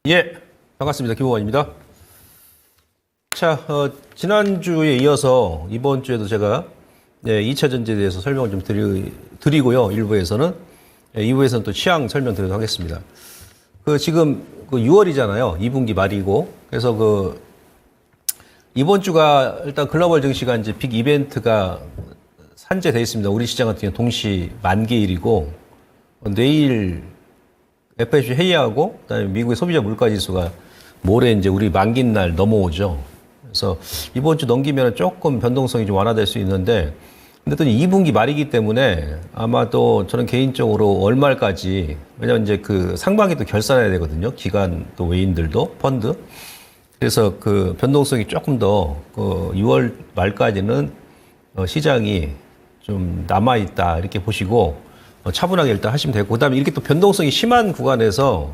예, 반갑습니다. 김호원입니다. 자, 지난주에 이어서 이번 주에도 제가 2차 전지에 대해서 설명을 좀 드리고요. 1부에서는. 2부에서는 또 시황 설명드리도록 하겠습니다. 지금 6월이잖아요. 2분기 말이고. 그래서 이번 주가 일단 글로벌 증시가 이제 빅 이벤트가 산재되어 있습니다. 우리 시장 같은 경우 동시 만기일이고, 내일 FOMC 회의하고, 그다음에 미국의 소비자 물가 지수가 모레 이제 우리 만기인 날 넘어오죠. 그래서 이번 주 넘기면 조금 변동성이 좀 완화될 수 있는데, 근데 또 2분기 말이기 때문에 아마 또 저는 개인적으로 월말까지, 왜냐면 이제 상반기 또 결산해야 되거든요. 기관 또 외인들도, 펀드. 그래서 변동성이 조금 더 6월 말까지는 시장이 좀 남아있다 이렇게 보시고 차분하게 일단 하시면 되고, 그다음에 이렇게 또 변동성이 심한 구간에서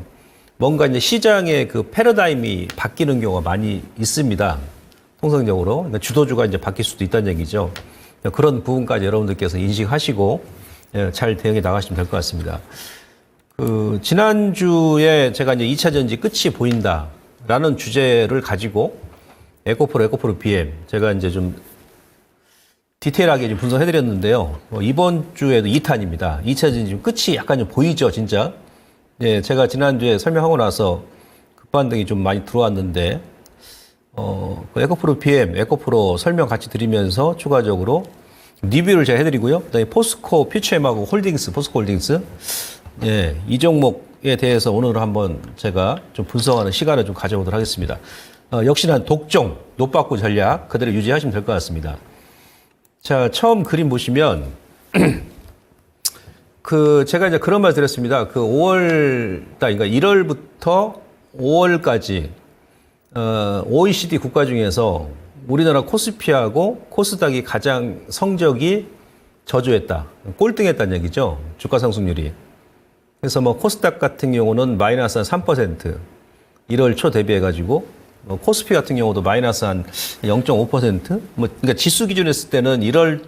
뭔가 이제 시장의 패러다임이 바뀌는 경우가 많이 있습니다. 통상적으로. 그러니까 주도주가 이제 바뀔 수도 있다는 얘기죠. 그런 부분까지 여러분들께서 인식하시고 잘 대응해 나가시면 될 것 같습니다. 지난주에 제가 이제 2차 전지 끝이 보인다라는 주제를 가지고 에코프로 BM 제가 이제 좀 디테일하게 좀 분석해드렸는데요. 이번 주에도 2탄입니다. 2차 전지 좀 끝이 약간 좀 보이죠, 진짜. 예, 제가 지난주에 설명하고 나서 급반등이 좀 많이 들어왔는데, 에코프로 BM, 에코프로 설명 같이 드리면서 추가적으로 리뷰를 제가 해드리고요. 그다음에 포스코 퓨처엠하고 포스코 홀딩스. 예, 이 종목에 대해서 오늘 한번 제가 좀 분석하는 시간을 좀 가져보도록 하겠습니다. 역시나 독종, 노빠꾸 전략 그대로 유지하시면 될 것 같습니다. 자, 처음 그림 보시면, 제가 이제 그런 말 드렸습니다. 5월 달, 그러니까 1월부터 5월까지, OECD 국가 중에서 우리나라 코스피하고 코스닥이 가장 성적이 저조했다. 꼴등했다는 얘기죠. 주가 상승률이. 그래서 코스닥 같은 경우는 마이너스 한 3%, 1월 초 대비해가지고, 코스피 같은 경우도 마이너스 한 0.5%? 그러니까 지수 기준 했을 때는 1월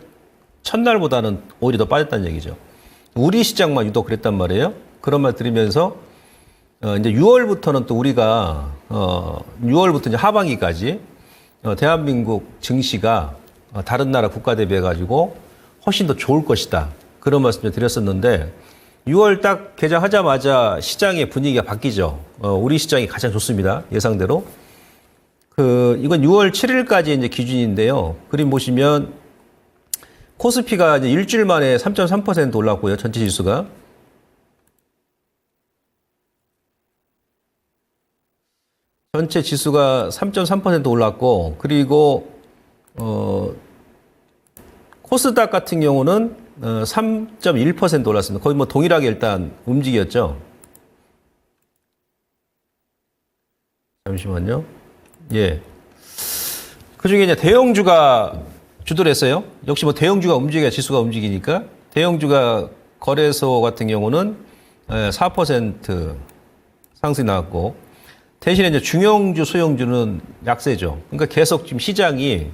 첫날보다는 오히려 더 빠졌다는 얘기죠. 우리 시장만 유독 그랬단 말이에요. 그런 말 드리면서, 이제 6월부터는 또 우리가, 6월부터 이제 하반기까지, 대한민국 증시가 다른 나라 국가 대비해가지고 훨씬 더 좋을 것이다. 그런 말씀 을 드렸었는데, 6월 딱 개장하자마자 시장의 분위기가 바뀌죠. 우리 시장이 가장 좋습니다. 예상대로. 이건 6월 7일까지 이제 기준인데요. 그림 보시면 코스피가 이제 일주일 만에 3.3% 올랐고요. 전체 지수가. 전체 지수가 3.3% 올랐고, 그리고, 코스닥 같은 경우는 3.1% 올랐습니다. 거의 동일하게 일단 움직였죠. 잠시만요. 예. 그 중에 이제 대형주가 주도를 했어요. 역시 대형주가 움직여야 지수가 움직이니까. 대형주가 거래소 같은 경우는 4% 상승이 나왔고, 대신에 이제 중형주, 소형주는 약세죠. 그러니까 계속 지금 시장이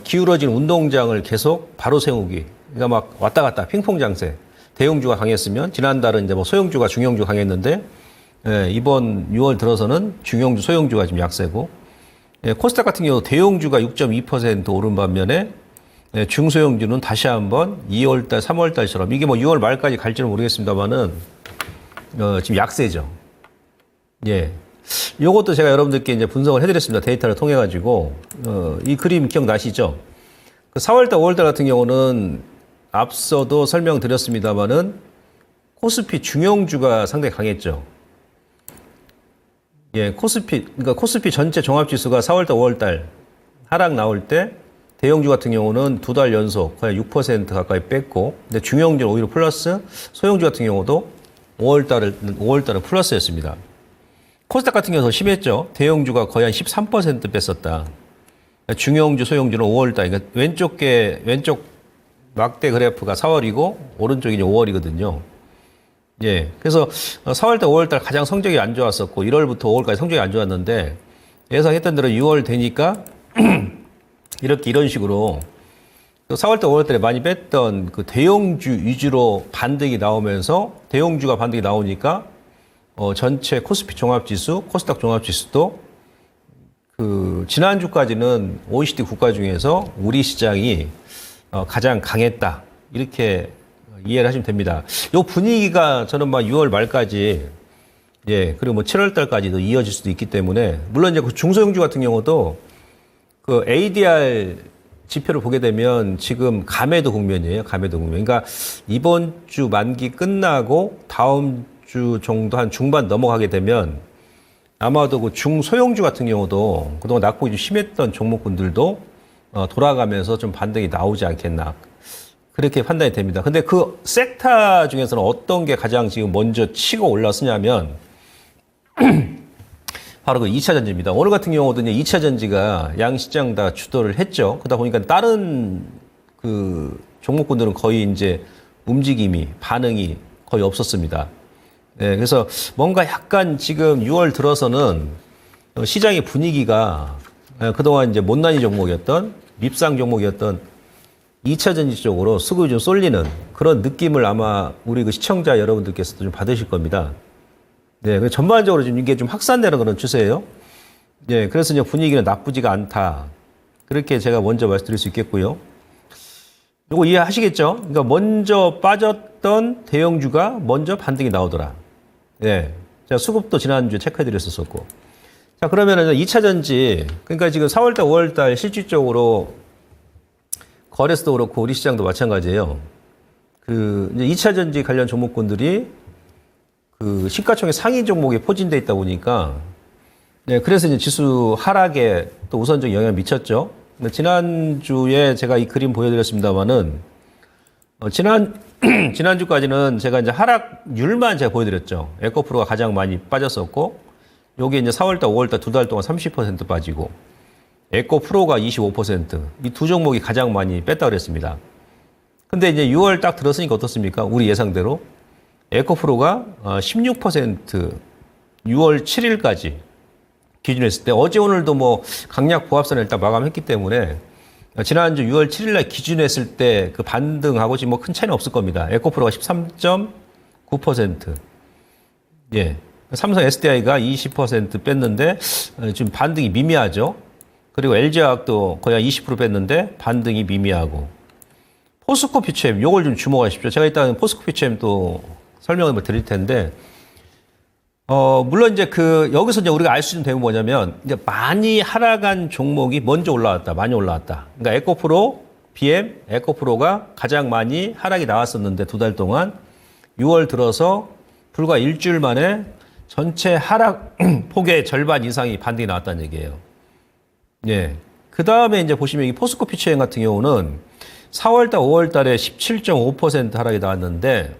기울어진 운동장을 계속 바로 세우기. 그러니까 막 왔다 갔다 핑퐁 장세. 대형주가 강했으면, 지난달은 이제 소형주가 중형주가 강했는데, 이번 6월 들어서는 중형주, 소형주가 지금 약세고, 코스닥 같은 경우 대형주가 6.2% 오른 반면에 중소형주는 다시 한번 2월달, 3월달처럼 이게 6월 말까지 갈지는 모르겠습니다만은 지금 약세죠. 예. 요것도 제가 여러분들께 이제 분석을 해드렸습니다. 데이터를 통해 가지고 이 그림 기억나시죠? 4월달, 5월달 같은 경우는 앞서도 설명드렸습니다만은 코스피 중형주가 상당히 강했죠. 예, 그러니까 코스피 전체 종합지수가 4월달, 5월달 하락 나올 때 대형주 같은 경우는 2달 연속 거의 6% 가까이 뺐고, 근데 중형주는 오히려 플러스, 소형주 같은 경우도 5월달은 플러스였습니다. 코스닥 같은 경우는 더 심했죠. 대형주가 거의 한 13% 뺐었다. 중형주, 소형주는 5월달, 그러니까 왼쪽 막대 그래프가 4월이고 오른쪽이 이제 5월이거든요. 예. 그래서 4월달, 5월달 가장 성적이 안 좋았었고, 1월부터 5월까지 성적이 안 좋았는데, 예상했던 대로 6월 되니까, 이런 식으로, 4월달, 5월달에 많이 뺐던 대형주 위주로 반등이 나오면서, 대형주가 반등이 나오니까, 전체 코스피 종합지수, 코스닥 종합지수도 그 지난주까지는 OECD 국가 중에서 우리 시장이 가장 강했다. 이렇게 이해를 하시면 됩니다. 이 분위기가 저는 막 6월 말까지 예, 그리고 뭐 7월 달까지도 이어질 수도 있기 때문에 물론 이제 그 중소형주 같은 경우도 그 ADR 지표를 보게 되면 지금 감해도 국면이에요. 감해도 국면. 그러니까 이번 주 만기 끝나고 다음 주 정도 한 중반 넘어가게 되면 아마도 그 중소형주 같은 경우도 그동안 낙폭이 좀 심했던 종목군들도 돌아가면서 좀 반등이 나오지 않겠나. 그렇게 판단이 됩니다. 근데 그 섹터 중에서는 어떤 게 가장 지금 먼저 치고 올랐으냐면 바로 그 2차 전지입니다. 오늘 같은 경우도 이제 2차 전지가 양 시장 다 주도를 했죠. 그러다 보니까 다른 그 종목군들은 거의 이제 움직임이, 반응이 거의 없었습니다. 네, 그래서 뭔가 약간 지금 6월 들어서는 시장의 분위기가 그동안 이제 못난이 종목이었던, 밉상 종목이었던 2차 전지 쪽으로 수급이 좀 쏠리는 그런 느낌을 아마 우리 그 시청자 여러분들께서도 좀 받으실 겁니다. 네, 전반적으로 지금 이게 좀 확산되는 그런 추세예요. 네, 그래서 이제 분위기는 나쁘지가 않다. 그렇게 제가 먼저 말씀드릴 수 있겠고요. 이거 이해하시겠죠? 그러니까 먼저 빠졌던 대형주가 먼저 반등이 나오더라. 네, 제가 수급도 지난주에 체크해드렸었고. 자, 그러면은 2차 전지, 그러니까 지금 4월달, 5월달 실질적으로 거래소도 그렇고 우리 시장도 마찬가지예요. 그 이제 2차 전지 관련 종목군들이 그 시가총액 상위 종목에 포진돼 있다 보니까 네, 그래서 이제 지수 하락에 또 우선적 영향을 미쳤죠. 지난주에 제가 이 그림 보여드렸습니다만은 지난주까지는 제가 이제 하락률만 제가 보여드렸죠. 에코프로가 가장 많이 빠졌었고, 요게 이제 4월달, 5월달 두 달 동안 30% 빠지고, 에코프로가 25%, 이 두 종목이 가장 많이 뺐다 그랬습니다. 근데 이제 6월 딱 들었으니까 어떻습니까? 우리 예상대로. 에코프로가 16% 6월 7일까지 기준했을 때 어제 오늘도 뭐 강약 보합선을 일단 마감했기 때문에 지난주 6월 7일날 기준했을 때 그 반등하고 지금 뭐 큰 차이는 없을 겁니다. 에코프로가 13.9%. 예. 삼성 SDI가 20% 뺐는데 지금 반등이 미미하죠. 그리고 LG화학도 거의 한 20% 뺐는데 반등이 미미하고. 포스코 피처엠 요걸 좀 주목하십시오. 제가 일단 포스코 피처엠 또 설명을 드릴 텐데, 물론 이제 여기서 이제 우리가 알 수 있는 대목은 뭐냐면, 이제 많이 하락한 종목이 먼저 올라왔다. 많이 올라왔다. 그러니까 에코프로, BM, 에코프로가 가장 많이 하락이 나왔었는데 두 달 동안 6월 들어서 불과 일주일 만에 전체 하락 폭의 절반 이상이 반등이 나왔다는 얘기예요. 예. 그 다음에 이제 보시면 이 포스코 피처엠 같은 경우는 4월달, 5월달에 17.5% 하락이 나왔는데,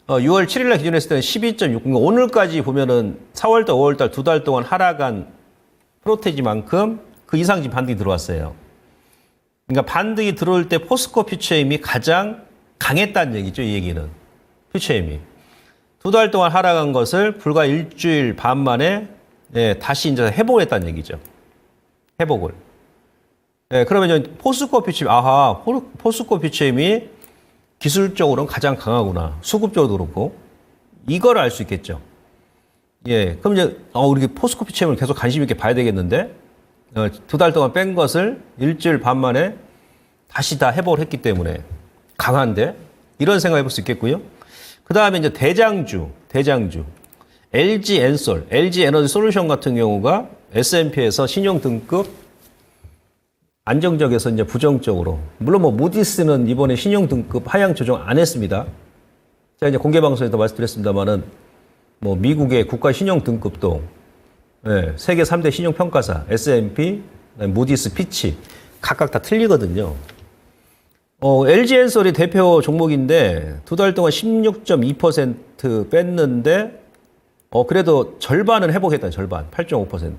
6월 7일날 기준했을 때는 12.6, 그러니까 오늘까지 보면은 4월달, 5월달 두 달 동안 하락한 프로테지만큼 그 이상 지금 반등이 들어왔어요. 그러니까 반등이 들어올 때 포스코 퓨처엠이 가장 강했다는 얘기죠, 이 얘기는. 퓨처엠이. 두 달 동안 하락한 것을 불과 일주일 반 만에 예, 다시 이제 회복을 했다는 얘기죠. 회복을. 예, 그러면 포스코 퓨처엠, 포스코 퓨처엠이 기술적으로는 가장 강하구나. 수급적으로도 그렇고. 이걸 알 수 있겠죠. 예. 그럼 이제, 우리 포스코 피처엠을 계속 관심 있게 봐야 되겠는데, 두 달 동안 뺀 것을 일주일 반 만에 다시 다 회복을 했기 때문에 강한데, 이런 생각 해볼 수 있겠고요. 그 다음에 이제 대장주. LG 엔솔, LG 에너지 솔루션 같은 경우가 S&P에서 신용 등급 안정적에서 이제 부정적으로. 물론 뭐 무디스는 이번에 신용 등급 하향 조정 안 했습니다. 제가 이제 공개 방송에서 말씀드렸습니다만은 뭐 미국의 국가 신용 등급도 예, 세계 3대 신용 평가사 S&P, 무디스, 피치 각각 다 틀리거든요. LG 엔솔이 대표 종목인데 두 달 동안 16.2% 뺐는데 그래도 절반은 회복했다. 절반 8.5%.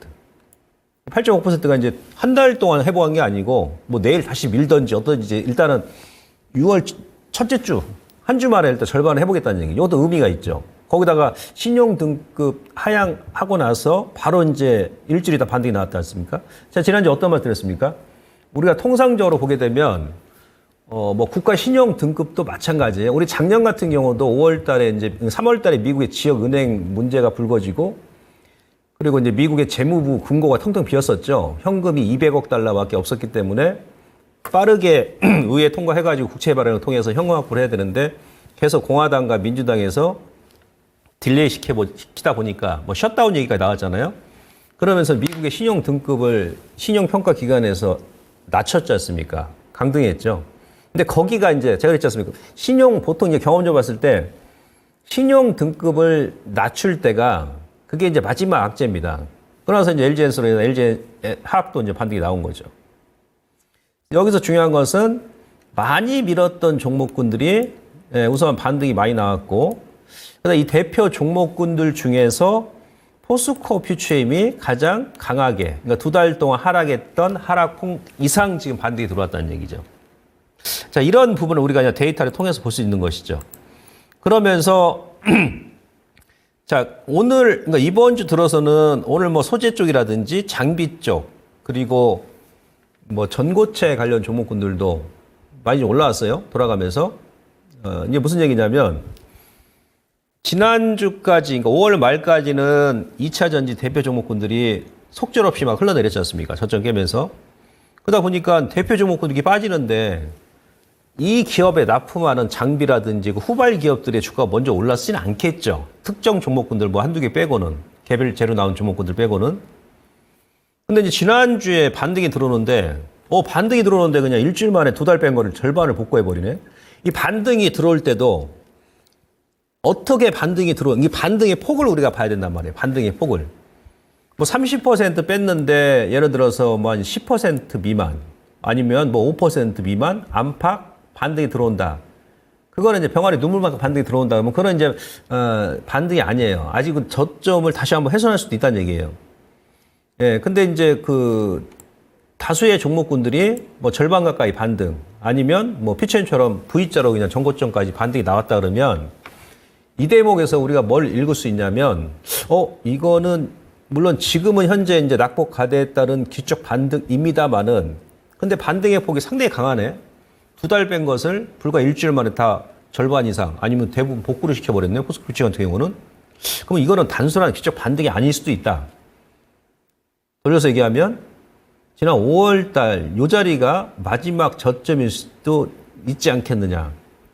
8.5%가 이제 한 달 동안 회복한 게 아니고, 뭐 내일 다시 밀던지 어떤지, 일단은 6월 첫째 주, 한 주 만에 일단 절반을 회복했다는 얘기. 이것도 의미가 있죠. 거기다가 신용 등급 하향하고 나서 바로 이제 일주일이 다 반등이 나왔지 않습니까? 제가 지난주에 어떤 말 드렸습니까? 우리가 통상적으로 보게 되면, 뭐 국가 신용 등급도 마찬가지예요. 우리 작년 같은 경우도 5월 달에 이제 3월 달에 미국의 지역 은행 문제가 불거지고 그리고 이제 미국의 재무부 금고가 텅텅 비었었죠. 현금이 200억 달러밖에 없었기 때문에 빠르게 의회 통과해가지고 국채 발행을 통해서 현금 확보를 해야 되는데 계속 공화당과 민주당에서 딜레이 시키다 보니까 뭐 셧다운 얘기가 나왔잖아요. 그러면서 미국의 신용 등급을 신용평가 기관에서 낮췄지 않습니까? 강등했죠. 근데 거기가 이제 제가 그랬지 않습니까? 신용 보통 이제 경험적으로 봤을 때 신용 등급을 낮출 때가 그게 이제 마지막 악재입니다. 그러나서 이제 LG엔솔이나 LG 화학도 이제 반등이 나온 거죠. 여기서 중요한 것은 많이 밀었던 종목군들이 우선 반등이 많이 나왔고, 그다음 이 대표 종목군들 중에서 포스코 퓨처엠이 가장 강하게, 그러니까 2달 동안 하락했던 하락폭 이상 지금 반등이 들어왔다는 얘기죠. 자, 이런 부분을 우리가 그냥 데이터를 통해서 볼 수 있는 것이죠. 그러면서 자, 오늘, 그러니까 이번 주 들어서는 오늘 뭐 소재 쪽이라든지 장비 쪽, 그리고 뭐 전고체 관련 종목군들도 많이 좀 올라왔어요. 돌아가면서. 이게 무슨 얘기냐면, 지난주까지, 그러니까 5월 말까지는 2차 전지 대표 종목군들이 속절없이 막 흘러내렸지 않습니까? 저점 깨면서. 그러다 보니까 대표 종목군들이 빠지는데, 이 기업에 납품하는 장비라든지 그 후발 기업들의 주가가 먼저 올랐지는 않겠죠. 특정 종목군들 뭐 한두 개 빼고는, 개별 재료 나온 종목군들 빼고는. 근데 이제 지난주에 반등이 들어오는데, 반등이 들어오는데 그냥 일주일 만에 2달 뺀 거를 절반을 복구해버리네. 이 반등이 들어올 때도 어떻게 반등이 이 반등의 폭을 우리가 봐야 된단 말이에요. 반등의 폭을. 뭐 30% 뺐는데 예를 들어서 뭐 한 10% 미만 아니면 뭐 5% 미만 안팎 반등이 들어온다. 그거는 이제 병아리 눈물만큼 반등이 들어온다. 그러면 그건 이제 반등이 아니에요. 아직은 저점을 다시 한번 훼손할 수도 있다는 얘기예요. 예, 근데 이제 그 다수의 종목군들이 뭐 절반 가까이 반등 아니면 뭐 피처엠처럼 V자로 그냥 전고점까지 반등이 나왔다 그러면 이 대목에서 우리가 뭘 읽을 수 있냐면 이거는 물론 지금은 현재 이제 낙폭 가대에 따른 기적 반등입니다만은 근데 반등의 폭이 상당히 강하네. 2달 뺀 것을 불과 일주일 만에 다 절반 이상 아니면 대부분 복구를 시켜버렸네요. 포스코 퓨처 같은 경우는. 그럼 이거는 단순한 기적 반등이 아닐 수도 있다. 돌려서 얘기하면 지난 5월 달 요 자리가 마지막 저점일 수도 있지 않겠느냐.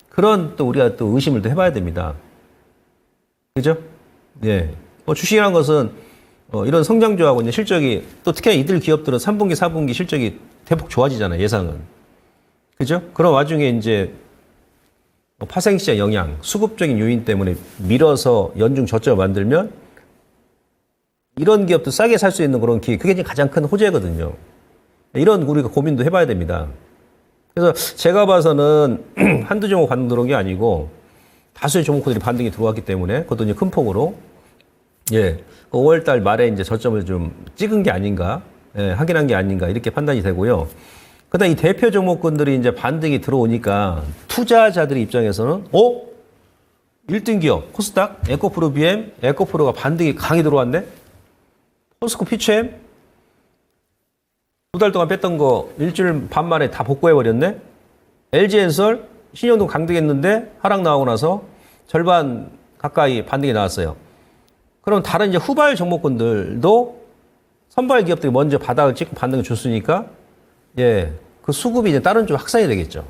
그런 또 우리가 또 의심을 또 해봐야 됩니다. 그죠? 예. 주식이라는 것은 이런 성장주하고 이제 실적이 또 특히 이들 기업들은 3분기, 4분기 실적이 대폭 좋아지잖아요. 예상은. 그죠? 그런 와중에 이제 파생시장 영향, 수급적인 요인 때문에 밀어서 연중 저점을 만들면 이런 기업도 싸게 살 수 있는 그런 기회, 그게 가장 큰 호재거든요. 이런 우리가 고민도 해봐야 됩니다. 그래서 제가 봐서는 한두 종목 반등 들어온 게 아니고 다수의 종목들이 반등이 들어왔기 때문에 그것도 이제 큰 폭으로 5월 달 말에 이제 저점을 좀 찍은 게 아닌가, 확인한 게 아닌가 이렇게 판단이 되고요. 그다음 이 대표 종목군들이 이제 반등이 들어오니까 투자자들의 입장에서는 1등 기업 코스닥, 에코프로 BM, 에코프로가 반등이 강히 들어왔네. 포스코 퓨처엠 2달 동안 뺐던 거 일주일 반 만에 다 복구해버렸네. LG엔솔 신용도 강등했는데 하락 나오고 나서 절반 가까이 반등이 나왔어요. 그럼 다른 이제 후발 종목군들도 선발 기업들이 먼저 바닥을 찍고 반등을 줬으니까 그 수급이 이제 다른 쪽 확산이 되겠죠.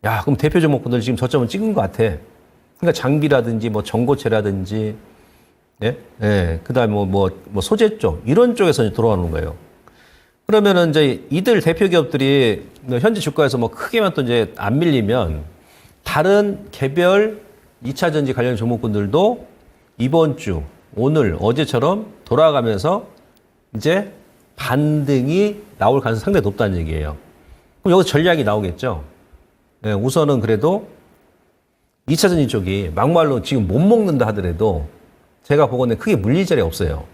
야, 그럼 대표 종목군들 지금 저점은 찍은 것 같아. 그러니까 장비라든지 뭐 전고체라든지 그다음에 뭐 소재 쪽 이런 쪽에서 들어오는 거예요. 그러면은 이제 이들 대표 기업들이 현재 주가에서 뭐 크게만 또 이제 안 밀리면 다른 개별 2차 전지 관련 종목군들도 이번 주 오늘 어제처럼 돌아가면서 이제 반등이 나올 가능성이 상당히 높다는 얘기예요. 그럼 여기서 전략이 나오겠죠. 우선은 그래도 2차 전지 쪽이 막말로 지금 못 먹는다 하더라도 제가 보고는 크게 물릴 자리 없어요.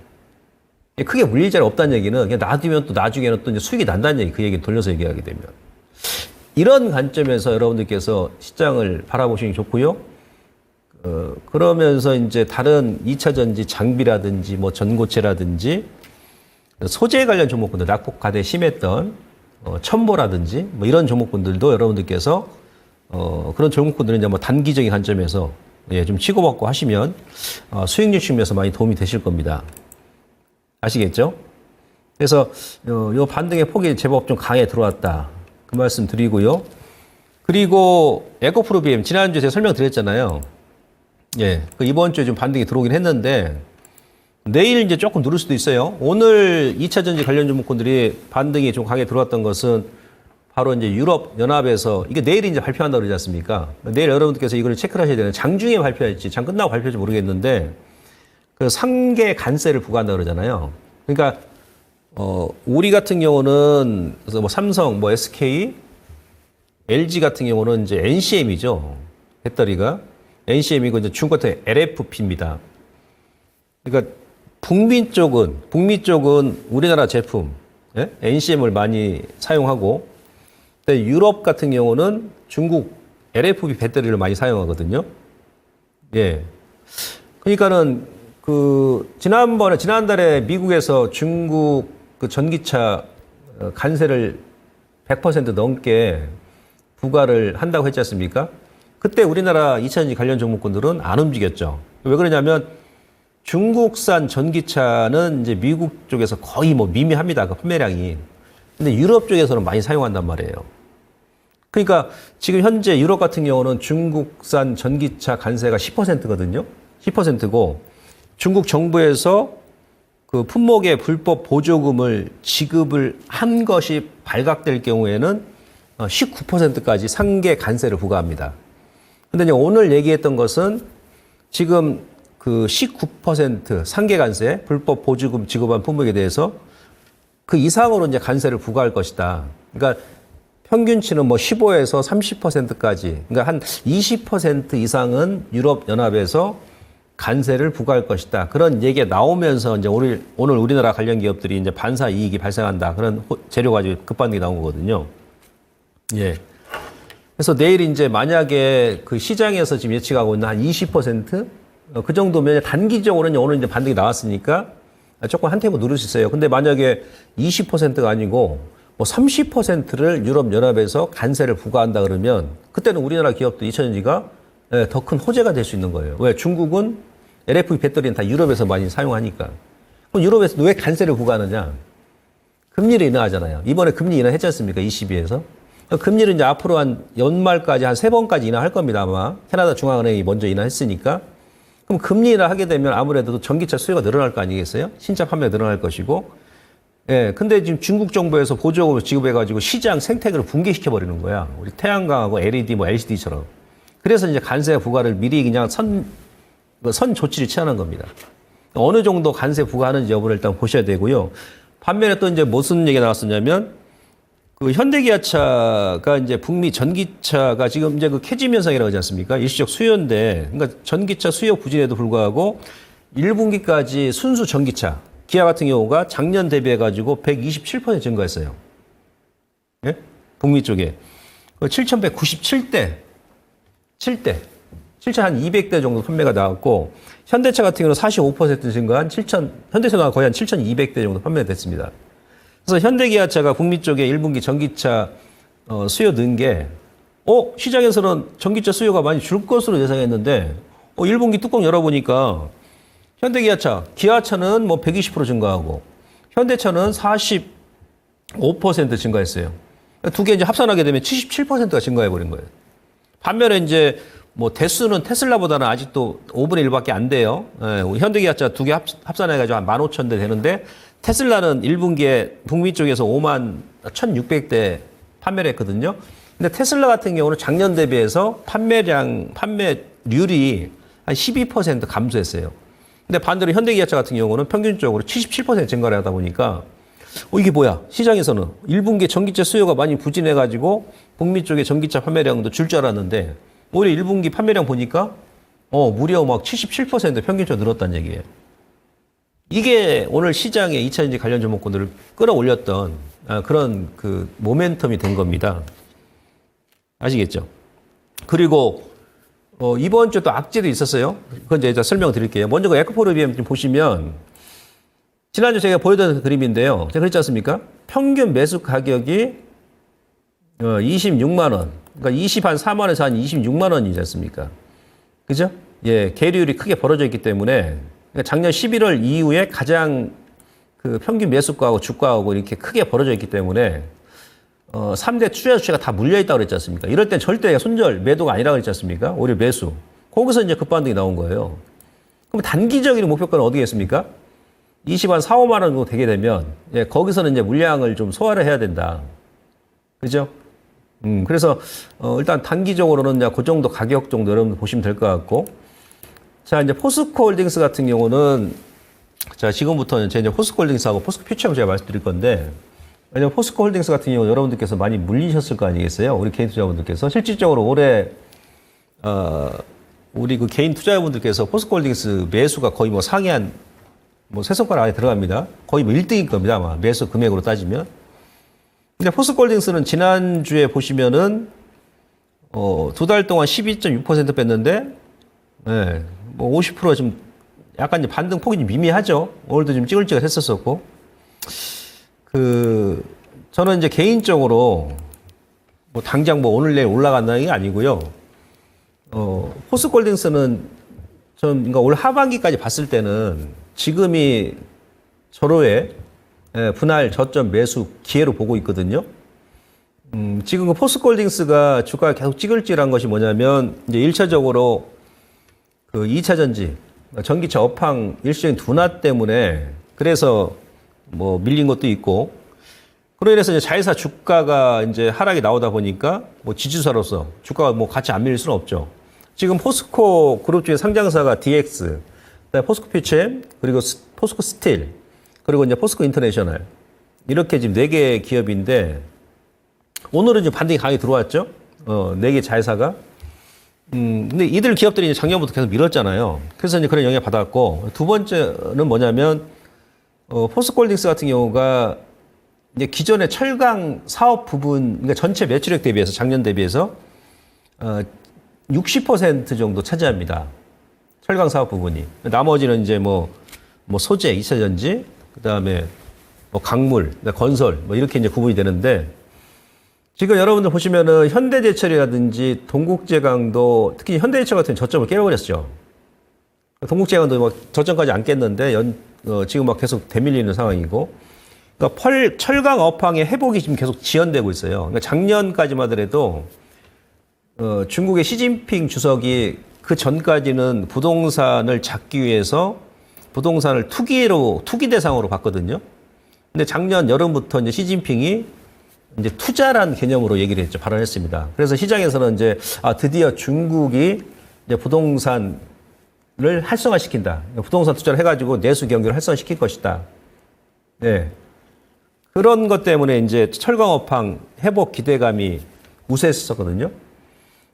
크게 물릴 자리 없다는 얘기는 그냥 놔두면 또 나중에는 또 이제 수익이 난다는 얘기, 그 얘기 돌려서 얘기하게 되면. 이런 관점에서 여러분들께서 시장을 바라보시는 게 좋고요. 그러면서 이제 다른 2차 전지 장비라든지 뭐 전고체라든지 소재 관련 종목군들 낙폭 가대 심했던 첨보라든지 뭐 이런 종목군들도 여러분들께서 그런 종목군들은 이제 뭐 단기적인 관점에서 예, 좀 치고받고 하시면 수익률 측면에서 많이 도움이 되실 겁니다. 아시겠죠? 그래서 요 반등의 폭이 제법 좀 강해 들어왔다. 그 말씀 드리고요. 그리고 에코프로비엠 지난주에 제가 설명드렸잖아요. 예, 그 이번 주에 좀 반등이 들어오긴 했는데 내일 이제 조금 누를 수도 있어요. 오늘 2차 전지 관련 종목군들이 반등이 좀 강하게 들어왔던 것은 바로 이제 유럽 연합에서 이게 내일 이제 발표한다고 그러지 않습니까? 내일 여러분들께서 이걸 체크를 하셔야 되는 장중에 발표할지 장 끝나고 발표할지 모르겠는데 그 상계 관세를 부과한다고 그러잖아요. 그러니까 우리 같은 경우는 그래서 뭐 삼성, 뭐 SK, LG 같은 경우는 이제 NCM이죠. 배터리가 NCM이고 이제 중국 같은 LFP입니다. 그러니까 북미 쪽은 우리나라 제품, 예? NCM을 많이 사용하고, 근데 유럽 같은 경우는 중국 LFP 배터리를 많이 사용하거든요. 예. 그러니까는 지난달에 미국에서 중국 그 전기차 관세를 100% 넘게 부과를 한다고 했지 않습니까? 그때 우리나라 2차전지 관련 종목군들은 안 움직였죠. 왜 그러냐면 중국산 전기차는 이제 미국 쪽에서 거의 뭐 미미합니다. 그 판매량이. 근데 유럽 쪽에서는 많이 사용한단 말이에요. 그러니까 지금 현재 유럽 같은 경우는 중국산 전기차 관세가 10%거든요. 10%고 중국 정부에서 그 품목의 불법 보조금을 지급을 한 것이 발각될 경우에는 19%까지 상계 관세를 부과합니다. 근데 오늘 얘기했던 것은 지금 그 19% 상계 관세, 불법 보조금 지급한 품목에 대해서 그 이상으로 이제 관세를 부과할 것이다. 그러니까 평균치는 뭐 15에서 30%까지, 그러니까 한 20% 이상은 유럽 연합에서 관세를 부과할 것이다. 그런 얘기가 나오면서 이제 오늘 우리나라 관련 기업들이 이제 반사 이익이 발생한다. 그런 재료 가지고 급반등이 나온 거거든요. 예. 그래서 내일 이제 만약에 그 시장에서 지금 예측하고 있는 한 20%? 그 정도면 단기적으로는 오늘 이제 반등이 나왔으니까 조금 한 템포 누를 수 있어요. 근데 만약에 20%가 아니고 뭐 30%를 유럽연합에서 관세를 부과한다 그러면 그때는 우리나라 기업도 2차전지가 더 큰 호재가 될 수 있는 거예요. 왜? 중국은 LFP 배터리는 다 유럽에서 많이 사용하니까. 그럼 유럽에서 왜 관세를 부과하느냐? 금리를 인하하잖아요. 이번에 금리 인하했지 않습니까? 22에서. 금리를 이제 앞으로 한 연말까지 한 3번까지 인하할 겁니다, 아마. 캐나다 중앙은행이 먼저 인하했으니까. 그럼 금리 인하하게 되면 아무래도 전기차 수요가 늘어날 거 아니겠어요? 신차 판매가 늘어날 것이고. 예, 근데 지금 중국 정부에서 보조금을 지급해가지고 시장 생태계를 붕괴시켜버리는 거야. 우리 태양광하고 LED, 뭐 LCD처럼. 그래서 이제 관세 부과를 미리 그냥 선 조치를 취하는 겁니다. 어느 정도 관세 부과하는지 여부를 일단 보셔야 되고요. 반면에 또 이제 무슨 얘기가 나왔었냐면, 그 현대기아차가 이제 북미 전기차가 지금 이제 그 캐짐 현상이라고 하지 않습니까? 일시적 수요인데, 그러니까 전기차 수요 부진에도 불구하고 1분기까지 순수 전기차, 기아 같은 경우가 작년 대비해가지고 127% 증가했어요. 예? 북미 쪽에. 7,197대. 7,200대 정도 판매가 나왔고, 현대차 같은 경우는 45% 증가한 현대차가 거의 한 7,200대 정도 판매가 됐습니다. 그래서 현대기아차가 북미 쪽에 1분기 전기차 수요 는 게, 시장에서는 전기차 수요가 많이 줄 것으로 예상했는데, 1분기 뚜껑 열어보니까, 현대기아차, 기아차는 뭐 120% 증가하고, 현대차는 45% 증가했어요. 두 개 이제 합산하게 되면 77%가 증가해버린 거예요. 반면에 이제 뭐 대수는 테슬라보다는 아직도 5분의 1밖에 안 돼요. 현대기아차 두 개 합산해가지고 한 15,000대 되는데 테슬라는 1분기에 북미 쪽에서 51,600대 판매를 했거든요. 근데 테슬라 같은 경우는 작년 대비해서 판매률이 한 12% 감소했어요. 근데 반대로 현대기아차 같은 경우는 평균적으로 77% 증가를 하다 보니까 이게 뭐야? 시장에서는 1분기에 전기차 수요가 많이 부진해가지고 북미 쪽에 전기차 판매량도 줄 줄 알았는데 오히려 1분기 판매량 보니까 무려 막 77% 평균적으로 늘었다는 얘기예요. 이게 오늘 시장의 2차전지 관련 종목군들을 끌어올렸던 그런 그 모멘텀이 된 겁니다. 아시겠죠? 그리고 이번 주 또 악재도 있었어요. 그건 이제 설명드릴게요. 먼저 그 에코프로비엠 좀 보시면 지난주 제가 보여드린 그림인데요. 제가 그랬지 않습니까? 평균 매수 가격이 26만 원. 그러니까 24만 원에서 한 26만 원이지 않습니까? 그죠? 예, 계류율이 크게 벌어져 있기 때문에 그러니까 작년 11월 이후에 가장 그 평균 매수가하고 주가하고 이렇게 크게 벌어져 있기 때문에 3대 투자 주체가 다 물려 있다고 그랬지 않습니까? 이럴 땐 절대 손절 매도가 아니라고 그랬지 않습니까? 오히려 매수. 거기서 이제 급반등이 나온 거예요. 그럼 단기적인 목표가는 어디겠습니까? 20한 4, 5만 원 정도 되게 되면 예, 거기서는 이제 물량을 좀 소화를 해야 된다. 그죠? 그래서 일단 단기적으로는 이제 그 정도 가격 정도 여러분들 보시면 될 것 같고, 자 이제 포스코 홀딩스 같은 경우는 자 지금부터는 제 이제 포스코 홀딩스하고 포스코 퓨처 제가 말씀드릴 건데, 왜냐면 포스코 홀딩스 같은 경우 여러분들께서 많이 물리셨을 거 아니겠어요? 우리 개인 투자분들께서 실질적으로 올해 우리 그 개인 투자자분들께서 포스코 홀딩스 매수가 거의 뭐 상위 한 뭐 세 손가락 안에 들어갑니다. 거의 뭐 1등일 겁니다. 아마 매수 금액으로 따지면. 근데 포스코 홀딩스는 지난주에 보시면은, 2달 동안 12.6% 뺐는데, 예, 뭐 50% 좀 약간 이제 반등 폭이 좀 미미하죠. 오늘도 좀 찌글찌글 했었었고. 저는 이제 개인적으로, 뭐 당장 뭐 오늘 내일 올라간다는 게 아니고요. 포스코 홀딩스는 그러니까 올 하반기까지 봤을 때는 지금이 절호의 분할 저점 매수 기회로 보고 있거든요. 지금 그 포스코 홀딩스가 주가가 계속 찌글찌글한 것이 뭐냐면, 이제 1차적으로 그 2차 전지, 전기차 업황 일시적인 둔화 때문에 그래서 뭐 밀린 것도 있고, 그로 인해서 이제 자회사 주가가 이제 하락이 나오다 보니까 뭐 지주사로서 주가가 뭐 같이 안 밀릴 수는 없죠. 지금 포스코 그룹 중에 상장사가 DX, 포스코 퓨처엠, 그리고 포스코 스틸, 그리고 이제 포스코 인터내셔널, 이렇게 지금 4개 기업인데, 오늘은 지금 반등이 강하게 들어왔죠? 4개 자회사가. 근데 이들 기업들이 이제 작년부터 계속 밀었잖아요. 그래서 이제 그런 영향을 받았고, 두 번째는 뭐냐면, 포스코 홀딩스 같은 경우가 이제 기존의 철강 사업 부분, 그러니까 전체 매출액 대비해서, 작년 대비해서, 60% 정도 차지합니다. 철강 사업 부분이. 나머지는 이제 뭐 소재, 2차 전지, 그 다음에 뭐 강물, 건설, 뭐 이렇게 이제 구분이 되는데, 지금 여러분들 보시면은 현대제철이라든지 동국제강도, 특히 현대제철 같은 저점을 깨버렸죠. 동국제강도 뭐 저점까지 안 깼는데, 지금 막 계속 대밀리는 상황이고, 그러니까 철강 업황의 회복이 지금 계속 지연되고 있어요. 그러니까 작년까지만 하더라도, 중국의 시진핑 주석이 그 전까지는 부동산을 잡기 위해서 부동산을 투기 대상으로 봤거든요. 근데 작년 여름부터 이제 시진핑이 이제 투자란 개념으로 얘기를 했죠. 발언했습니다. 그래서 시장에서는 이제 드디어 중국이 이제 부동산을 활성화시킨다. 부동산 투자를 해가지고 내수 경기를 활성화시킬 것이다. 네. 그런 것 때문에 이제 철강업황 회복 기대감이 우세했었거든요.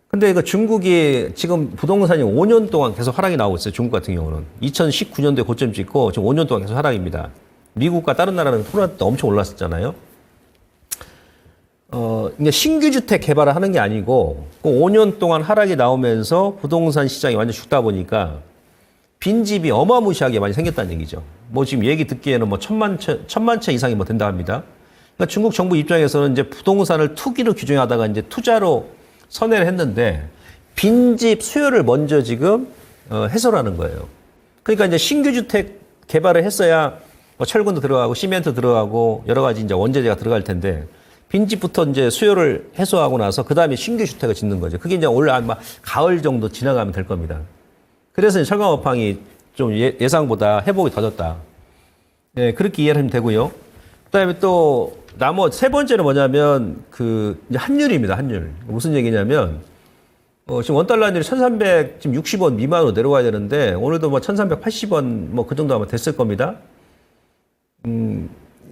근데 이거 중국이 지금 부동산이 5년 동안 계속 하락이 나오고 있어요. 중국 같은 경우는. 2019년도에 고점 찍고 지금 5년 동안 계속 하락입니다. 미국과 다른 나라는 코로나 때 엄청 올랐었잖아요. 이게 신규 주택 개발을 하는 게 아니고, 그 5년 동안 하락이 나오면서 부동산 시장이 완전 죽다 보니까 빈집이 어마무시하게 많이 생겼다는 얘기죠. 뭐 지금 얘기 듣기에는 뭐 천만 채 이상이 뭐 된다 합니다. 그러니까 중국 정부 입장에서는 이제 부동산을 투기로 규정하다가 이제 투자로 선회를 했는데, 빈집 수요를 먼저 지금 해소하는 거예요. 그러니까 이제 신규 주택 개발을 했어야 뭐 철근도 들어가고 시멘트 들어가고 여러 가지 이제 원재재가 들어갈 텐데, 빈집부터 이제 수요를 해소하고 나서 그 다음에 신규 주택을 짓는 거죠. 그게 이제 올 아마 가을 정도 지나가면 될 겁니다. 그래서 철강 업황이 좀 예상보다 회복이 더졌다. 네, 그렇게 이해를 하면 되고요. 그다음에 또 세 번째는 뭐냐면 이제 환율입니다. 환율. 무슨 얘기냐면 지금 원달러 환율이 1,360원 미만으로 내려와야 되는데, 오늘도 뭐 1,380원 뭐 그 정도 아마 됐을 겁니다.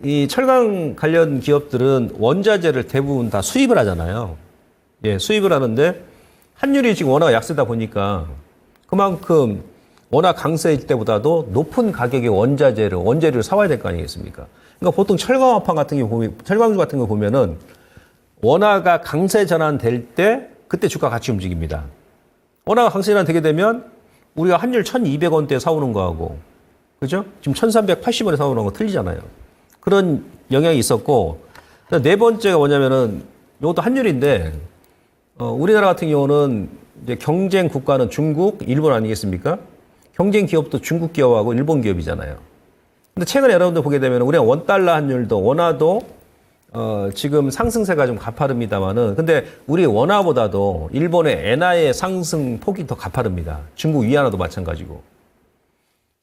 이 철강 관련 기업들은 원자재를 대부분 다 수입을 하잖아요. 예, 수입을 하는데 환율이 지금 워낙 약세다 보니까 그만큼 워낙 강세일 때보다도 높은 가격의 원재료를 사와야 될 거 아니겠습니까? 그러니까 보통 철강업황 같은 경우 보면, 철강주 같은 거 보면은 원화가 강세 전환될 때 그때 주가 같이 움직입니다. 원화가 강세 전환 되게 되면 우리가 환율 1,200원대에 사오는 거하고, 그죠? 지금 1,380원에 사오는 거 틀리잖아요. 그런 영향이 있었고, 네 번째가 뭐냐면은 이것도 환율인데, 우리나라 같은 경우는 이제 경쟁 국가는 중국, 일본 아니겠습니까? 경쟁 기업도 중국 기업하고 일본 기업이잖아요. 근데 최근에 여러분들 보게 되면 우리가 원달러 환율도, 원화도, 지금 상승세가 좀 가파릅니다만은, 근데 우리 원화보다도 일본의 엔화의 상승 폭이 더 가파릅니다. 중국 위안화도 마찬가지고.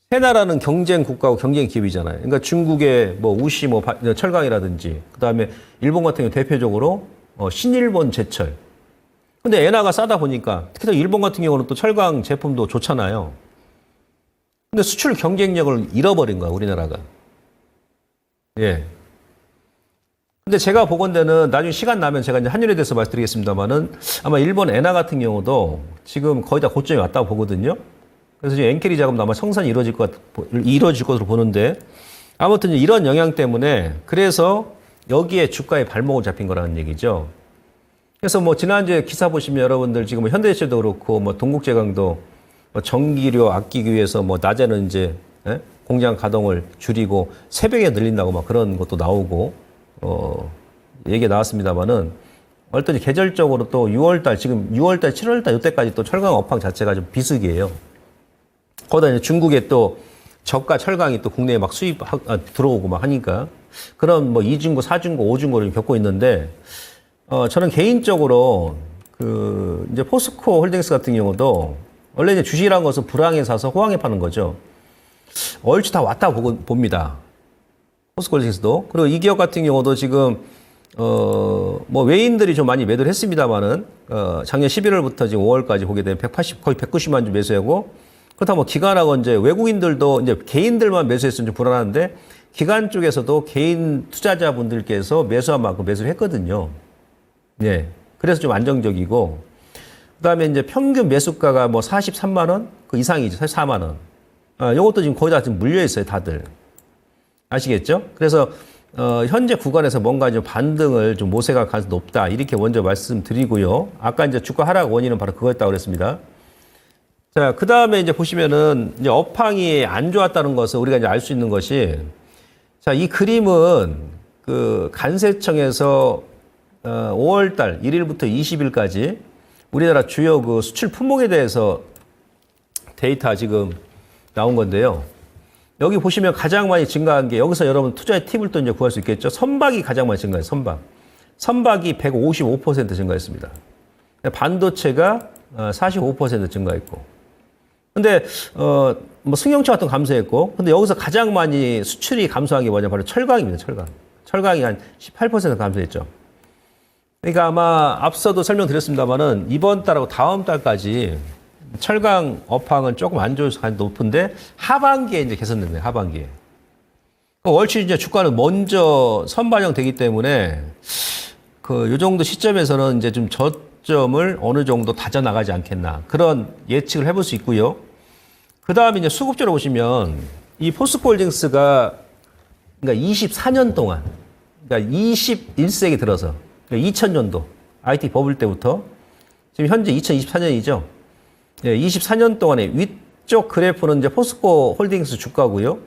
세 나라는 경쟁 국가고 경쟁 기업이잖아요. 그러니까 중국의 뭐 우시, 뭐 철강이라든지, 그 다음에 일본 같은 경우 대표적으로 신일본 제철. 근데 엔화가 싸다 보니까 특히 또 일본 같은 경우는 또 철강 제품도 좋잖아요. 근데 수출 경쟁력을 잃어버린 거야, 우리나라가. 예. 근데 제가 보건대는 나중에 시간 나면 제가 이제 환율에 대해서 말씀드리겠습니다만은 아마 일본 엔화 같은 경우도 지금 거의 다 고점이 왔다고 보거든요. 그래서 지금 엔캐리 자금도 아마 청산이 이루어질 것으로 보는데 아무튼 이런 영향 때문에 그래서 여기에 주가에 발목을 잡힌 거라는 얘기죠. 그래서 뭐 지난주에 기사 보시면 여러분들 지금 뭐 현대제철도 그렇고 뭐 동국제강도 뭐 전기료 아끼기 위해서 뭐 낮에는 이제 공장 가동을 줄이고 새벽에 늘린다고 막 그런 것도 나오고 얘기가 나왔습니다만은 어떤 계절적으로 또 6월달 지금 6월달 7월달 이때까지 또 철강 업황 자체가 좀 비수기예요. 거기다 이제 중국에 또 저가 철강이 또 국내에 막 들어오고 막 하니까 그런 뭐 2중고, 4중고, 5중고를 겪고 있는데 저는 개인적으로 이제 포스코 홀딩스 같은 경우도 원래 이제 주식이라는 것은 불황에 사서 호황에 파는 거죠. 얼추 다 왔다 봅니다. 포스코 홀딩스도. 그리고 이 기업 같은 경우도 지금 뭐 외인들이 좀 많이 매도를 했습니다만은 작년 11월부터 지금 5월까지 보게 되면 거의 190만 주 매수하고 그렇다고 뭐 기관하고 이제 외국인들도 이제 개인들만 매수했으면 좀 불안한데 기관 쪽에서도 개인 투자자분들께서 매수한 만큼 매수를 했거든요. 네. 그래서 좀 안정적이고, 그 다음에 이제 평균 매수가가 뭐 43만원? 그 이상이죠. 44만원. 요것도 지금 거의 다 지금 물려있어요, 다들. 아시겠죠? 그래서, 현재 구간에서 뭔가 좀 반등을 좀 모색할 가능성이 높다. 이렇게 먼저 말씀드리고요. 아까 이제 주가 하락 원인은 바로 그거였다고 그랬습니다. 자, 그 다음에 이제 보시면은, 이제 업황이 안 좋았다는 것을 우리가 이제 알 수 있는 것이, 자, 이 그림은 간세청에서 5월달 1일부터 20일까지 우리나라 주요 그 수출 품목에 대해서 데이터 지금 나온 건데요. 여기 보시면 가장 많이 증가한 게 여기서 여러분 투자의 팁을 또 이제 구할 수 있겠죠. 선박이 가장 많이 증가해요. 선박이 155% 증가했습니다. 반도체가 45% 증가했고. 근데 뭐 승용차 같은 거 감소했고. 근데 여기서 가장 많이 수출이 감소한 게 뭐냐 바로 철강입니다. 철강이 한 18% 감소했죠. 그러니까 아마 앞서도 설명드렸습니다만은 이번 달하고 다음 달까지 철강 업황은 조금 안 좋을 가능성이 높은데 하반기에 이제 개선됩니다. 하반기에. 월추 이제 주가는 먼저 선반영되기 때문에 요 정도 시점에서는 이제 좀 저점을 어느 정도 다져나가지 않겠나 그런 예측을 해볼 수 있고요. 그 다음에 이제 수급적으로 보시면 이 포스코 홀딩스가 그러니까 24년 동안 그러니까 21세기 들어서 2000년도 IT 버블 때부터 지금 현재 2024년이죠. 예, 24년 동안에 위쪽 그래프는 이제 포스코 홀딩스 주가고요.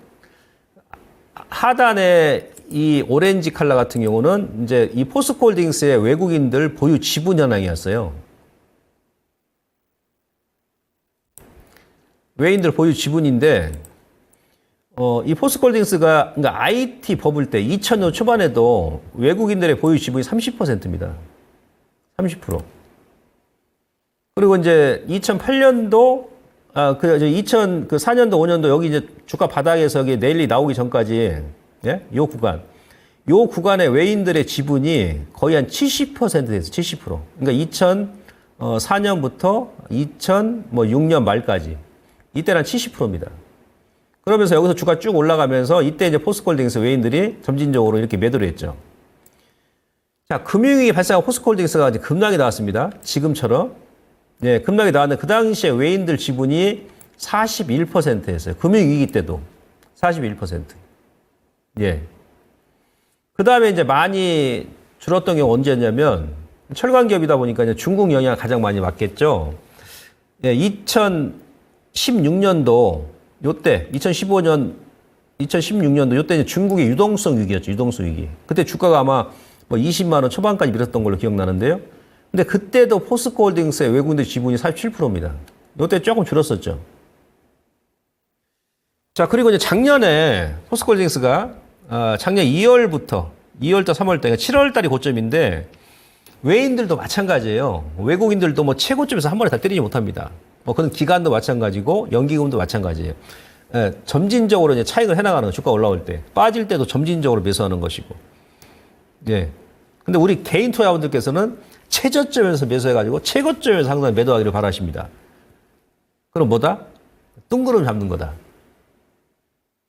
하단에 이 오렌지 컬러 같은 경우는 이제 이 포스코 홀딩스의 외국인들 보유 지분 현황이었어요. 외인들 보유 지분인데 이 포스코 홀딩스가 그러니까 IT 버블 때 2000년 초반에도 외국인들의 보유 지분이 30%입니다. 30%. 그리고 이제 2008년도 2004년도 5년도 여기 이제 주가 바닥에서 내일이 나오기 전까지 예? 요 구간의 외인들의 지분이 거의 한 70% 됐어요. 70%. 그러니까 2004년부터 2006년 말까지 이때는 한 70%입니다. 그러면서 여기서 주가 쭉 올라가면서 이때 이제 포스코홀딩스 외인들이 점진적으로 이렇게 매도를 했죠. 자, 금융위기 발생한 포스코홀딩스가 이제 급락이 나왔습니다. 지금처럼. 네, 급락이 나왔는데 그 당시에 외인들 지분이 41%였어요. 금융위기 때도 41%. 예. 그 다음에 이제 많이 줄었던 경우 언제였냐면 철강기업이다 보니까 이제 중국 영향을 가장 많이 받겠죠. 예, 2016년도 요때 2015년 2016년도 요때 이제 중국의 유동성 위기였죠. 유동성 위기. 그때 주가가 아마 뭐 20만 원 초반까지 밀었던 걸로 기억나는데요. 근데 그때도 포스코홀딩스의 외국인들 지분이 47%입니다. 이때 조금 줄었었죠. 자, 그리고 이제 작년에 포스코홀딩스가 작년 2월부터 2월달, 3월달, 7월달이 고점인데 외인들도 마찬가지예요. 외국인들도 뭐 최고점에서 한 번에 다 때리지 못합니다. 뭐 그건 기간도 마찬가지고 연기금도 마찬가지예요. 예, 점진적으로 이제 차익을 해나가는 주가 올라올 때 빠질 때도 점진적으로 매수하는 것이고. 예. 근데 우리 개인 투자자분들께서는 최저점에서 매수해가지고 최고점에서 항상 매도하기를 바라십니다. 그럼 뭐다? 뜬구름 잡는 거다.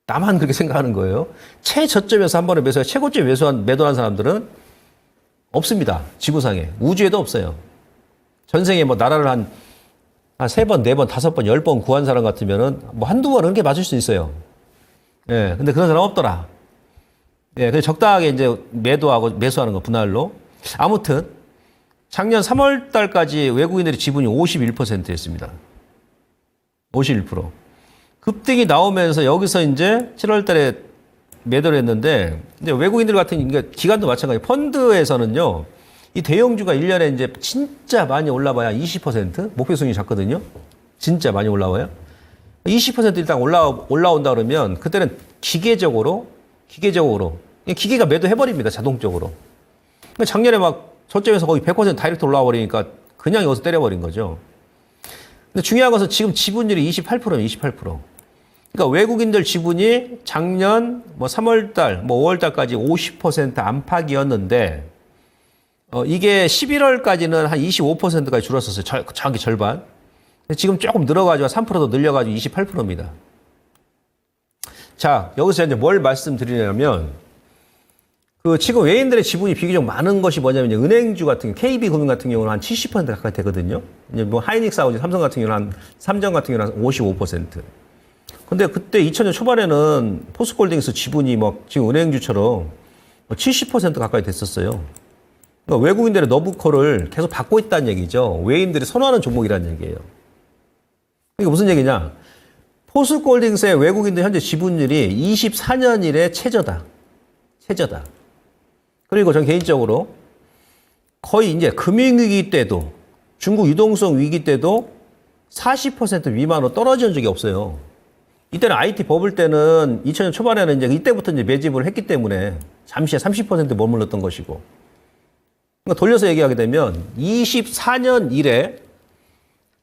나만 그렇게 생각하는 거예요. 최저점에서 한 번에 매수해 최고점에 매도한 사람들은 없습니다. 지구상에. 우주에도 없어요. 전생에 뭐 나라를 한 3번, 4번, 5번, 10번 구한 사람 같으면은 뭐 한두 번은 게 맞을 수 있어요. 예. 근데 그런 사람 없더라. 예. 그래서 적당하게 이제 매도하고 매수하는 거 분할로. 아무튼 작년 3월 달까지 외국인들의 지분이 51%였습니다. 51%. 급등이 나오면서 여기서 이제 7월 달에 매도를 했는데, 이제 외국인들 같은, 그러니까 기간도 마찬가지. 펀드에서는요, 이 대형주가 1년에 이제 진짜 많이 올라봐야 20%? 목표 수익이 작거든요? 진짜 많이 올라와요? 20% 일단 올라온다 그러면, 그때는 기계적으로, 기계가 매도해버립니다, 자동적으로. 그러니까 작년에 막 저점에서 거의 100% 다이렉트 올라와 버리니까 그냥 여기서 때려버린 거죠. 근데 중요한 것은 지금 지분율이 28%예요, 28%. 그러니까 외국인들 지분이 작년 뭐 3월달, 뭐 5월달까지 50% 안팎이었는데, 이게 11월까지는 한 25%까지 줄었었어요. 정확히 절반. 지금 조금 늘어가지고 3%더 늘려가지고 28%입니다. 자, 여기서 이제 뭘 말씀드리냐면, 지금 외인들의 지분이 비교적 많은 것이 뭐냐면, 이제 은행주 같은 경우, KB금융 같은 경우는 한 70% 가까이 되거든요. 이제 뭐 하이닉스하고 삼성 같은 경우는 삼정 같은 경우는 한 55%. 근데 그때 2000년 초반에는 포스코홀딩스 지분이 막 지금 은행주처럼 70% 가까이 됐었어요. 그러니까 외국인들의 러브콜을 계속 받고 있다는 얘기죠. 외인들이 선호하는 종목이라는 얘기예요. 이게 무슨 얘기냐? 포스코홀딩스의 외국인들 현재 지분율이 24년 이래 최저다. 그리고 전 개인적으로 거의 이제 금융위기 때도 중국 유동성 위기 때도 40% 미만으로 떨어진 적이 없어요. 이때는 IT 버블 때는 2000년 초반에는 이제 이때부터 이제 매집을 했기 때문에 잠시 30% 머물렀던 것이고. 그러니까 돌려서 얘기하게 되면 24년 이래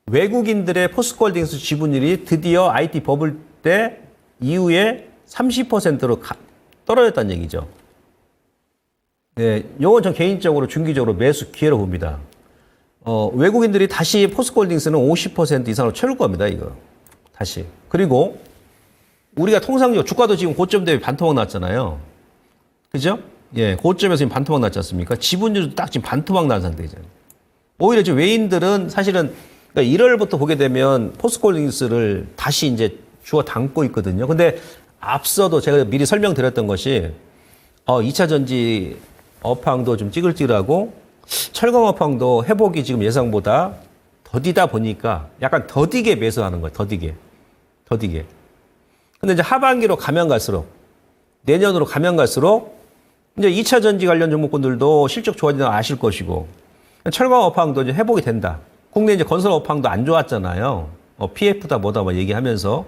외국인들의 포스코홀딩스 지분율이 드디어 IT 버블 때 이후에 30%로 떨어졌다는 얘기죠. 네, 요건 전 개인적으로 중기적으로 매수 기회로 봅니다. 외국인들이 다시 포스코홀딩스는 50% 이상으로 채울 겁니다, 이거. 다시. 그리고 우리가 통상적으로 주가도 지금 고점 대비 반토막 났잖아요. 그죠? 예, 고점에서 지금 반토막 났지 않습니까? 지분율도 딱 지금 반토막 난 상태잖아요. 오히려 지금 외인들은 사실은 그러니까 1월부터 보게 되면 포스코홀딩스를 다시 이제 주워 담고 있거든요. 근데 앞서도 제가 미리 설명드렸던 것이 2차 전지 업황도 좀 찌글찌글하고 철강 업황도 회복이 지금 예상보다 더디다 보니까 약간 더디게 매수하는 거예요. 더디게. 근데 이제 하반기로 가면 갈수록 내년으로 가면 갈수록 이제 2차 전지 관련 종목군들도 실적 좋아지는 걸 아실 것이고 철강 업황도 이제 회복이 된다. 국내 이제 건설 업황도 안 좋았잖아요. PF다 뭐다 뭐 얘기하면서.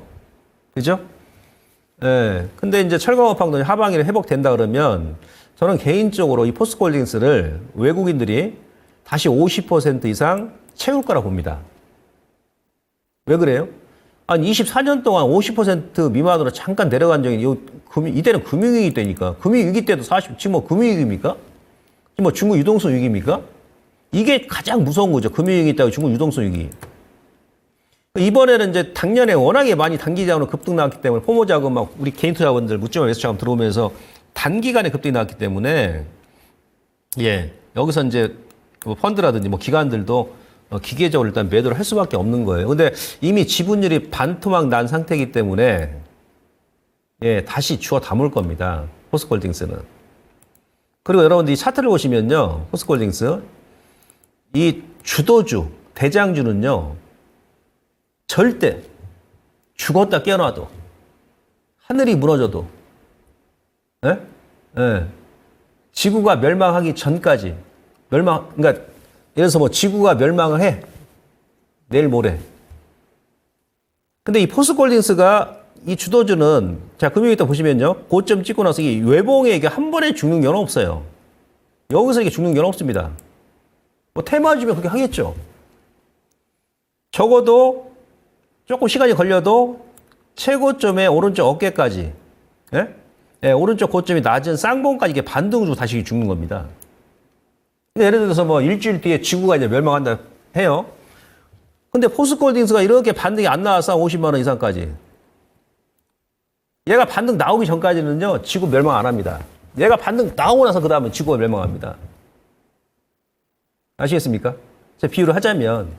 그죠? 예. 근데 이제 철강 업황도 하반기로 회복된다 그러면 저는 개인적으로 이 포스코홀딩스를 외국인들이 다시 50% 이상 채울 거라 봅니다. 왜 그래요? 아니 24년 동안 50% 미만으로 잠깐 내려간 적이 이때는 금융위기 때니까. 금융위기 때도 40, 지금 뭐 금융위기입니까? 지금 뭐 중국 유동성 위기입니까? 이게 가장 무서운 거죠. 금융위기 있다고 중국 유동성 위기. 이번에는 이제 작년에 워낙에 많이 단기자금으로 급등 나왔기 때문에 포모자금 막 우리 개인 투자자분들 묻지마 매수자금 들어오면서 단기간에 급등이 나왔기 때문에 예 여기서 이제 뭐 펀드라든지 뭐 기관들도 기계적으로 일단 매도를 할 수밖에 없는 거예요. 근데 이미 지분율이 반토막 난 상태이기 때문에 예 다시 주워 담을 겁니다. 포스코홀딩스는. 그리고 여러분들 이 차트를 보시면요. 포스코홀딩스 이 주도주 대장주는요. 절대 죽었다 깨어나도 하늘이 무너져도 예? 예. 지구가 멸망하기 전까지 그러니까 예를 들어서 뭐 지구가 멸망을 해. 내일 모레. 근데 이 포스코홀딩스가 이 주도주는 자, 금융위기때 보시면요. 고점 찍고 나서 이 외봉에 이게 한 번에 죽는 경우는 없어요. 여기서 이게 죽는 경우는 없습니다. 뭐 테마주면 그렇게 하겠죠. 적어도 조금 시간이 걸려도 최고점의 오른쪽 어깨까지, 예? 예, 오른쪽 고점이 낮은 쌍봉까지 이게 반등 주고 다시 죽는 겁니다. 예를 들어서 뭐 일주일 뒤에 지구가 이제 멸망한다 해요. 근데 포스코홀딩스가 이렇게 반등이 안 나와서 50만 원 이상까지. 얘가 반등 나오기 전까지는요, 지구 멸망 안 합니다. 얘가 반등 나오고 나서 그 다음에 지구가 멸망합니다. 아시겠습니까? 제 비유를 하자면.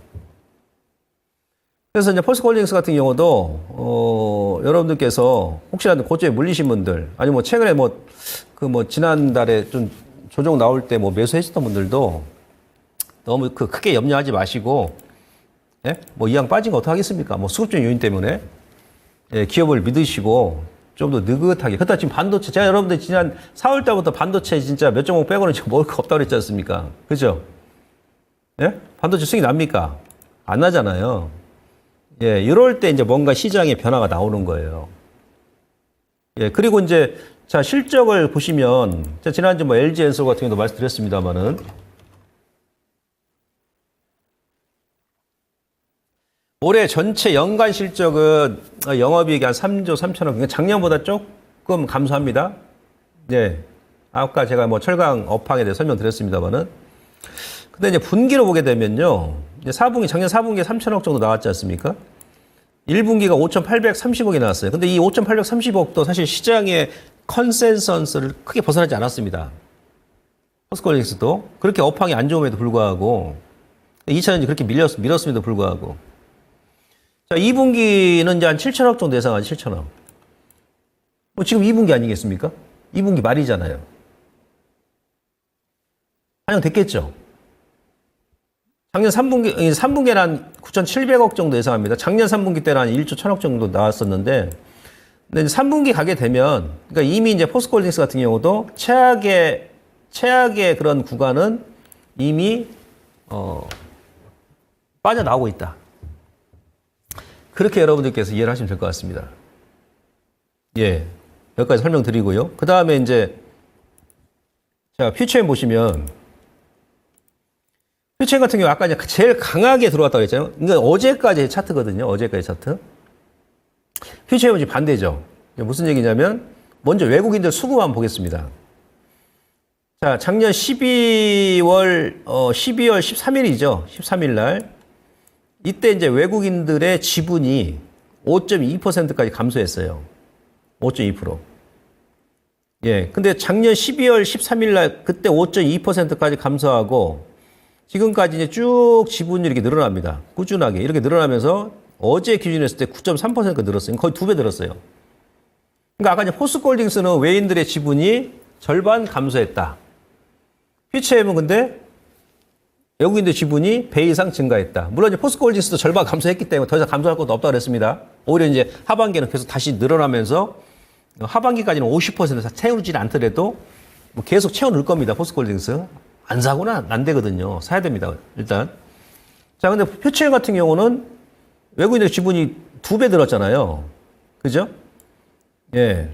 그래서 이제 포스코홀딩스 같은 경우도, 여러분들께서 혹시라도 고점에 물리신 분들, 아니 뭐 최근에 지난달에 좀 조정 나올 때 뭐 매수했었던 분들도 너무 크게 염려하지 마시고, 예? 뭐 이왕 빠진 거 어떡하겠습니까? 뭐 수급적 요인 때문에. 예, 기업을 믿으시고 좀 더 느긋하게. 그렇다 지금 반도체, 제가 여러분들 지난 4월 달부터 반도체 진짜 몇 종목 빼고는 지금 먹을 거 없다고 그랬지 않습니까? 그죠? 예? 반도체 수익이 납니까? 안 나잖아요. 예, 이럴 때 이제 뭔가 시장에 변화가 나오는 거예요. 예, 그리고 이제, 자, 실적을 보시면, 제가 지난주 뭐 LG 엔솔 같은 경우도 말씀드렸습니다만은, 올해 전체 연간 실적은 영업이익이 한 3조 3천억, 그러니까 작년보다 조금 감소합니다. 예. 아까 제가 뭐 철강 업황에 대해 설명드렸습니다만은. 근데 이제 분기로 보게 되면요. 이제 작년 4분기에 3천억 정도 나왔지 않습니까? 1분기가 5,830억이 나왔어요. 근데 이 5,830억도 사실 시장의 컨센서스를 크게 벗어나지 않았습니다. 포스코홀딩스도 그렇게 업황이 안 좋음에도 불구하고 2차전지 그렇게 밀었음에도 불구하고 자, 2분기는 이제 한 7천억 정도 예상하죠. 7천억. 뭐 지금 2분기 아니겠습니까? 2분기 말이잖아요. 반영됐겠죠. 작년 3분기에는 한 9,700억 정도 예상합니다. 작년 3분기 때는 한 1조 1천억 정도 나왔었는데, 근데 이제 3분기 가게 되면, 그러니까 이미 이제 포스코홀딩스 같은 경우도 최악의 그런 구간은 이미, 빠져나오고 있다. 그렇게 여러분들께서 이해를 하시면 될 것 같습니다. 예. 여기까지 설명드리고요. 그 다음에 이제, 자, 퓨처엠 보시면, 퓨처엠 같은 경우 아까 이제 제일 강하게 들어왔다고 했잖아요. 그러니까 어제까지 차트거든요. 어제까지 차트. 퓨처엠은 지금 반대죠. 무슨 얘기냐면, 먼저 외국인들 수급 한번 보겠습니다. 자, 작년 12월 13일이죠. 13일 날. 이때 이제 외국인들의 지분이 5.2%까지 감소했어요. 5.2%. 예. 근데 작년 12월 13일 날 그때 5.2%까지 감소하고 지금까지 이제 쭉 지분율이 이렇게 늘어납니다. 꾸준하게. 이렇게 늘어나면서 어제 기준으로 했을 때 9.3%가 늘었어요. 거의 2배 늘었어요. 그러니까 아까 이제 포스코홀딩스는 외인들의 지분이 절반 감소했다. 퓨처엠은 근데 외국인들 지분이 배 이상 증가했다. 물론 이제 포스코홀딩스도 절반 감소했기 때문에 더 이상 감소할 것도 없다고 그랬습니다. 오히려 이제 하반기에는 계속 다시 늘어나면서 하반기까지는 50% 채우지 않더라도 뭐 계속 채워 넣을 겁니다. 포스코홀딩스. 안 사고는 안 되거든요. 사야 됩니다. 일단. 자, 근데 퓨처엠 같은 경우는 외국인들 지분이 2배 늘었잖아요. 그죠? 예.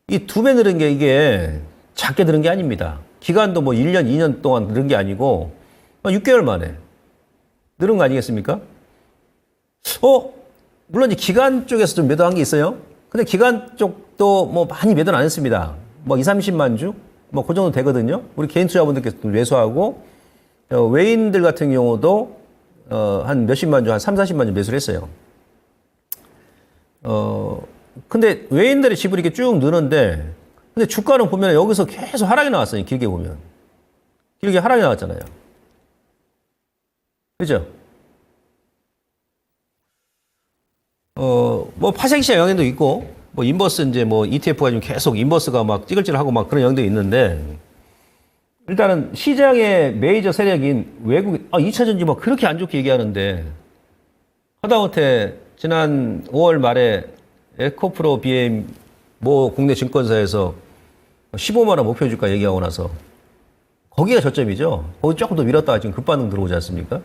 이 2배 늘은 게 이게 작게 늘은 게 아닙니다. 기간도 뭐 1년, 2년 동안 늘은 게 아니고 6개월 만에 늘은 거 아니겠습니까? 물론 이제 기간 쪽에서 좀 매도한 게 있어요. 근데 기간 쪽도 뭐 많이 매도는 안 했습니다. 뭐 2, 30만 주? 뭐 그 정도 되거든요. 우리 개인 투자분들께서 매수하고, 외인들 같은 경우도, 한 몇십만 주, 한 3, 40만 주 매수를 했어요. 근데 외인들의 지분이 이렇게 쭉 느는데, 근데 주가는 보면 여기서 계속 하락이 나왔어요. 길게 보면. 길게 하락이 나왔잖아요. 그죠? 뭐 파생시장 영향도 있고, 뭐 인버스 이제 뭐 ETF가 좀 계속 인버스가 막 찌글찌글하고 막 그런 영향도 있는데, 일단은 시장의 메이저 세력인 외국인, 2차전지 뭐 그렇게 안 좋게 얘기하는데, 하다못해 지난 5월 말에 에코프로 BM 모 국내 증권사에서 15만 원 목표 주가 얘기하고 나서 거기가 저점이죠. 거기 조금 더 밀었다가 지금 급반응 들어오지 않습니까?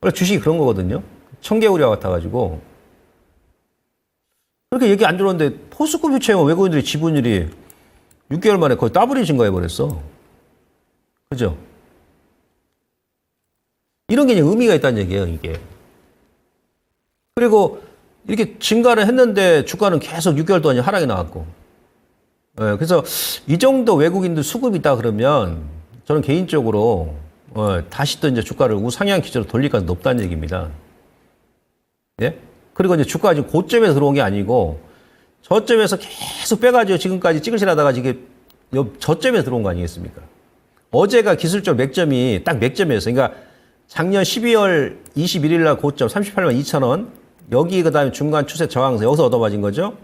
원래 주식이 그런 거거든요. 청개구리와 같아가지고 그렇게 얘기 안 들었는데 포스코 퓨처엠은 외국인들이 지분율이 6개월 만에 거의 더블이 증가해버렸어. 그죠? 이런 게 의미가 있다는 얘기예요, 이게. 그리고 이렇게 증가를 했는데 주가는 계속 6개월 동안 하락이 나왔고. 예, 그래서 이 정도 외국인들 수급이 있다 그러면 저는 개인적으로 다시 또 이제 주가를 우상향 기조로 돌릴 가능성이 높다는 얘기입니다. 예? 그리고 이제 주가가 지금 고점에서 들어온 게 아니고 저점에서 계속 빼가지고 지금까지 찌그시하다가 지금 저점에서 들어온 거 아니겠습니까? 어제가 기술적 맥점이 딱 맥점이었어요. 그러니까 작년 12월 21일 날 고점 38만 2천 원. 여기 그 다음에 중간 추세 저항선 여기서 얻어맞은 거죠.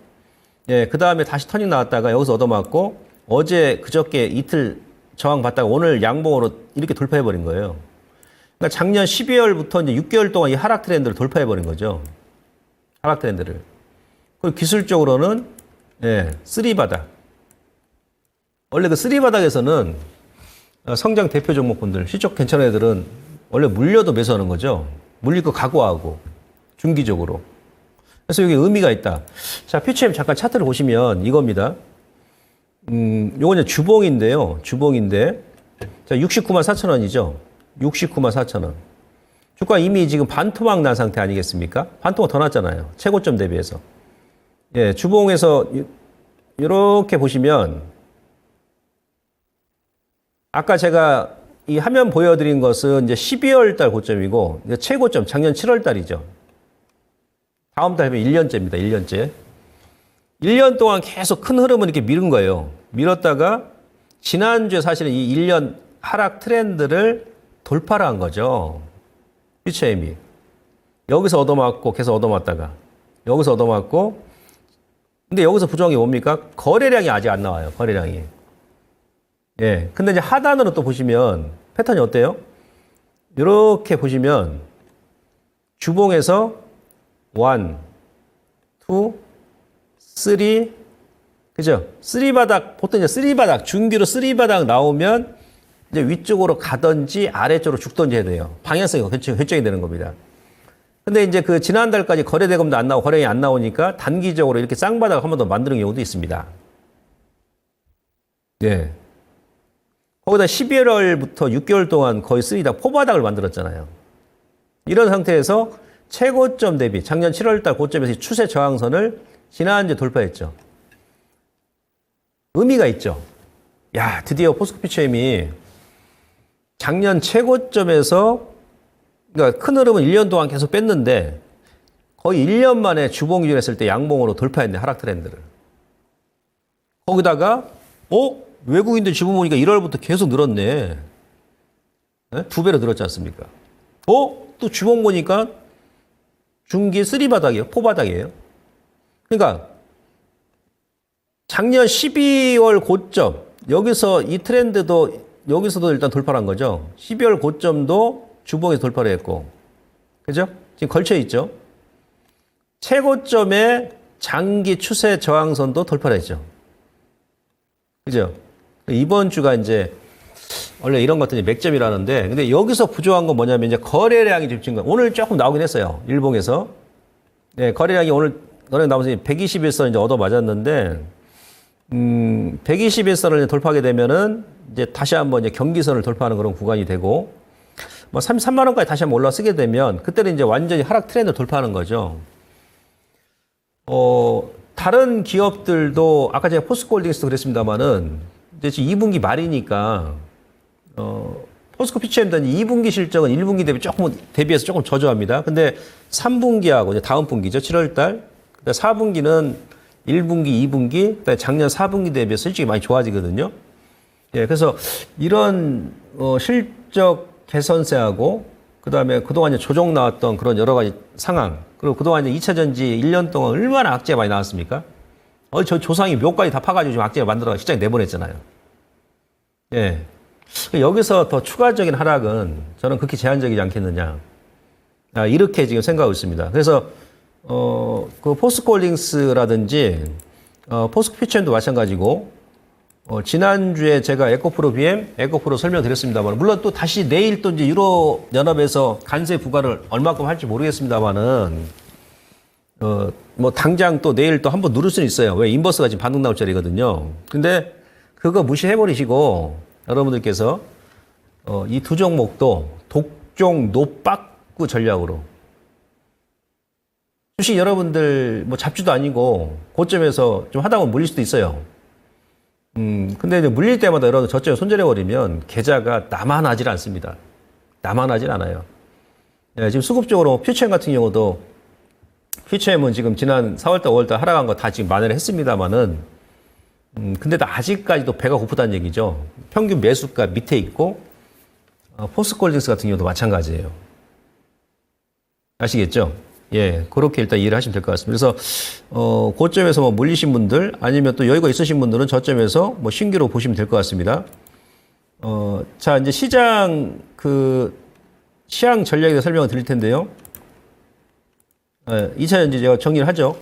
예, 그 다음에 다시 터닝 나왔다가 여기서 얻어맞고 어제 그저께 이틀 저항 받다가 오늘 양봉으로 이렇게 돌파해버린 거예요. 그러니까 작년 12월부터 이제 6개월 동안 이 하락 트렌드를 돌파해버린 거죠. 하락 트렌드를. 그리고 기술적으로는 예, 쓰리바닥. 원래 그 쓰리바닥에서는 성장 대표 종목분들, 실적 괜찮은 애들은 원래 물려도 매수하는 거죠. 물릴 거 각오하고 중기적으로. 그래서 여기 의미가 있다. 자, 퓨처엠 잠깐 차트를 보시면 이겁니다. 요건 이제 주봉인데요. 주봉인데. 자, 69만 4천 원이죠. 69만 4천 원. 주가 이미 지금 반토막 난 상태 아니겠습니까? 반토막 더 났잖아요. 최고점 대비해서. 예, 주봉에서 이렇게 보시면 아까 제가 이 화면 보여드린 것은 이제 12월 달 고점이고 이제 최고점 작년 7월 달이죠. 다음 달 하면 1년째입니다. 1년째. 1년 동안 계속 큰 흐름을 이렇게 밀은 거예요. 밀었다가 지난주에 사실은 이 1년 하락 트렌드를 돌파를 한 거죠. 퓨처엠이. 여기서 얻어맞고 계속 얻어맞다가 여기서 얻어맞고 근데 여기서 부정한 게 뭡니까? 거래량이 아직 안 나와요. 거래량이. 예. 근데 이제 하단으로 또 보시면 패턴이 어때요? 이렇게 보시면 주봉에서 1, 2, 3, 그죠? 3바닥, 보통 이제 3바닥, 중기로 3바닥 나오면 이제 위쪽으로 가든지 아래쪽으로 죽든지 해야 돼요. 방향성이 결정이 되는 겁니다. 근데 이제 그 지난달까지 거래 대금도 안 나오고 거래량이 안 나오니까 단기적으로 이렇게 쌍바닥을 한 번 더 만드는 경우도 있습니다. 네. 거기다 11월부터 6개월 동안 거의 3바닥, 포바닥을 만들었잖아요. 이런 상태에서 최고점 대비 작년 7월달 고점에서 추세 저항선을 지난주에 돌파했죠. 의미가 있죠. 야, 드디어 포스코 퓨처엠이 작년 최고점에서 그러니까 큰 흐름은 1년 동안 계속 뺐는데 거의 1년 만에 주봉 기준 했을 때 양봉으로 돌파했네, 하락 트렌드를. 거기다가 외국인들 지분 보니까 1월부터 계속 늘었네. 네? 2배로 늘었지 않습니까? 또 주봉 보니까 중기 3바닥이에요. 포바닥이에요. 그러니까 작년 12월 고점 여기서 이 트렌드도 여기서도 일단 돌파한 거죠. 12월 고점도 주봉에서 돌파를 했고 그죠? 지금 걸쳐 있죠. 최고점의 장기 추세 저항선도 돌파를 했죠. 그죠? 이번 주가 이제 원래 이런 것들이 맥점이라는데 근데 여기서 부족한 건 뭐냐면 이제 거래량이 좀 증가. 오늘 조금 나오긴 했어요. 일봉에서. 네, 거래량이 오늘 나오면서 121선 이제 얻어 맞았는데 121선을 돌파하게 되면은 이제 다시 한번 이제 경기선을 돌파하는 그런 구간이 되고 뭐 33만 원까지 다시 한번 올라서게 되면 그때는 이제 완전히 하락 트렌드를 돌파하는 거죠. 다른 기업들도 아까 제가 포스코홀딩스도 그랬습니다만은 이제 지금 2분기 말이니까 포스코 퓨처엠도 2분기 실적은 1분기 대비해서 조금 저조합니다. 근데 3분기하고 이제 다음 분기죠. 7월 달. 4분기는 1분기, 2분기, 그다음에 작년 4분기 대비해서 실적이 많이 좋아지거든요. 예, 그래서 이런 실적 개선세하고 그다음에 그동안 이제 조정 나왔던 그런 여러 가지 상황, 그리고 그동안 이제 2차 전지 1년 동안 얼마나 악재가 많이 나왔습니까? 저 조상이 묘까지 다 파가지고 지금 악재를 만들어서 시장에 내보냈잖아요. 예. 여기서 더 추가적인 하락은 저는 그렇게 제한적이지 않겠느냐. 이렇게 지금 생각하고 있습니다. 그래서, 그 포스코홀딩스라든지, 포스코 퓨처엠도 마찬가지고, 지난주에 제가 에코프로 BM, 에코프로 설명드렸습니다만, 물론 또 다시 내일 또 이제 유럽연합에서 관세 부과를 얼마큼 할지 모르겠습니다만은, 뭐 당장 또 내일 또 한번 누를 수는 있어요. 왜? 인버스가 지금 반등 나올 자리거든요. 근데 그거 무시해버리시고, 여러분들께서, 이 두 종목도 독종 노빠꾸 전략으로, 주식 여러분들 뭐 잡주도 아니고, 고점에서 좀 하다 보면 물릴 수도 있어요. 근데 이제 물릴 때마다 여러분 저점에 손절해버리면 계좌가 남아나질 않습니다. 남아나질 않아요. 예, 지금 수급적으로 퓨처엠 같은 경우도 퓨처엠은 지금 지난 4월달, 5월달 하락한 거 다 지금 만회를 했습니다만은, 근데 아직까지도 배가 고프다는 얘기죠. 평균 매수가 밑에 있고, 포스코홀딩스 같은 경우도 마찬가지예요. 아시겠죠? 예, 그렇게 일단 이해를 하시면 될 것 같습니다. 그래서, 고점에서 뭐 물리신 분들, 아니면 또 여유가 있으신 분들은 저점에서 뭐 신규로 보시면 될 것 같습니다. 자, 이제 시장 전략에 대해 설명을 드릴 텐데요. 2차전지 제가 정리를 하죠.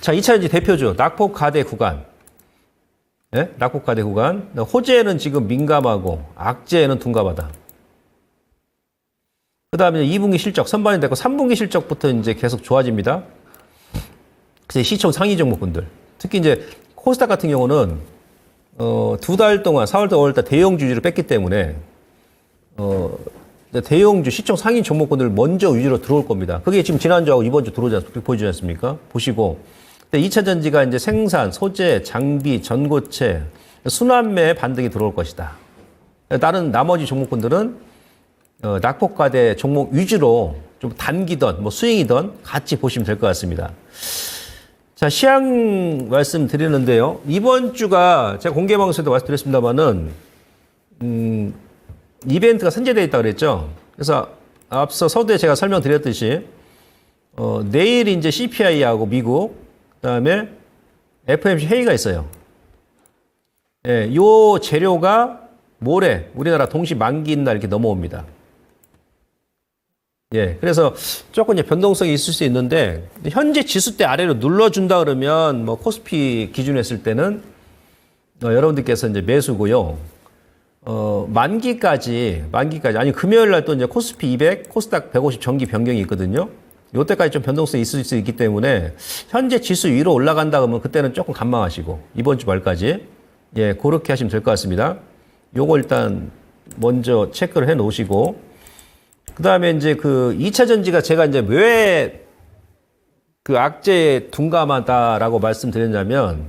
자, 2차전지 대표주, 낙폭 가대 구간. 예? 낙폭 가대 구간. 호재는 지금 민감하고, 악재는 둔감하다. 그 다음에 2분기 실적 선반이 됐고 3분기 실적부터 이제 계속 좋아집니다. 그래서 시총 상위 종목군들. 특히 이제 코스닥 같은 경우는, 2달 동안 4월달, 5월달 대형 주주를 뺐기 때문에, 대형주 시총 상위 종목군들 먼저 위주로 들어올 겁니다. 그게 지금 지난주하고 이번주 보여주지 않습니까? 보시고. 근데 2차 전지가 이제 생산, 소재, 장비, 전고체, 순환매 반등이 들어올 것이다. 다른 나머지 종목군들은 낙폭과대 종목 위주로 좀 단기던 뭐 수익이던 같이 보시면 될 것 같습니다. 자, 시황 말씀드리는데요. 이번 주가 제가 공개방송에도 말씀드렸습니다만은 이벤트가 선제되어 있다고 그랬죠. 그래서 앞서 서두에 제가 설명드렸듯이 내일 이제 CPI하고 미국, 그다음에 FOMC 회의가 있어요. 예, 요 재료가 모레 우리나라 동시 만기인 날 이렇게 넘어옵니다. 예, 그래서 조금 이제 변동성이 있을 수 있는데, 현재 지수대 아래로 눌러준다 그러면, 뭐, 코스피 기준으로 했을 때는, 여러분들께서 이제 매수고요. 만기까지, 아니, 금요일 날 또 이제 코스피 200, 코스닥 150 정기 변경이 있거든요. 요때까지 좀 변동성이 있을 수 있기 때문에, 현재 지수 위로 올라간다 그러면 그때는 조금 관망하시고, 이번 주 말까지, 예, 그렇게 하시면 될 것 같습니다. 요거 일단 먼저 체크를 해 놓으시고, 그 다음에 이제 2차 전지가 제가 이제 왜 악재에 둔감하다라고 말씀드렸냐면,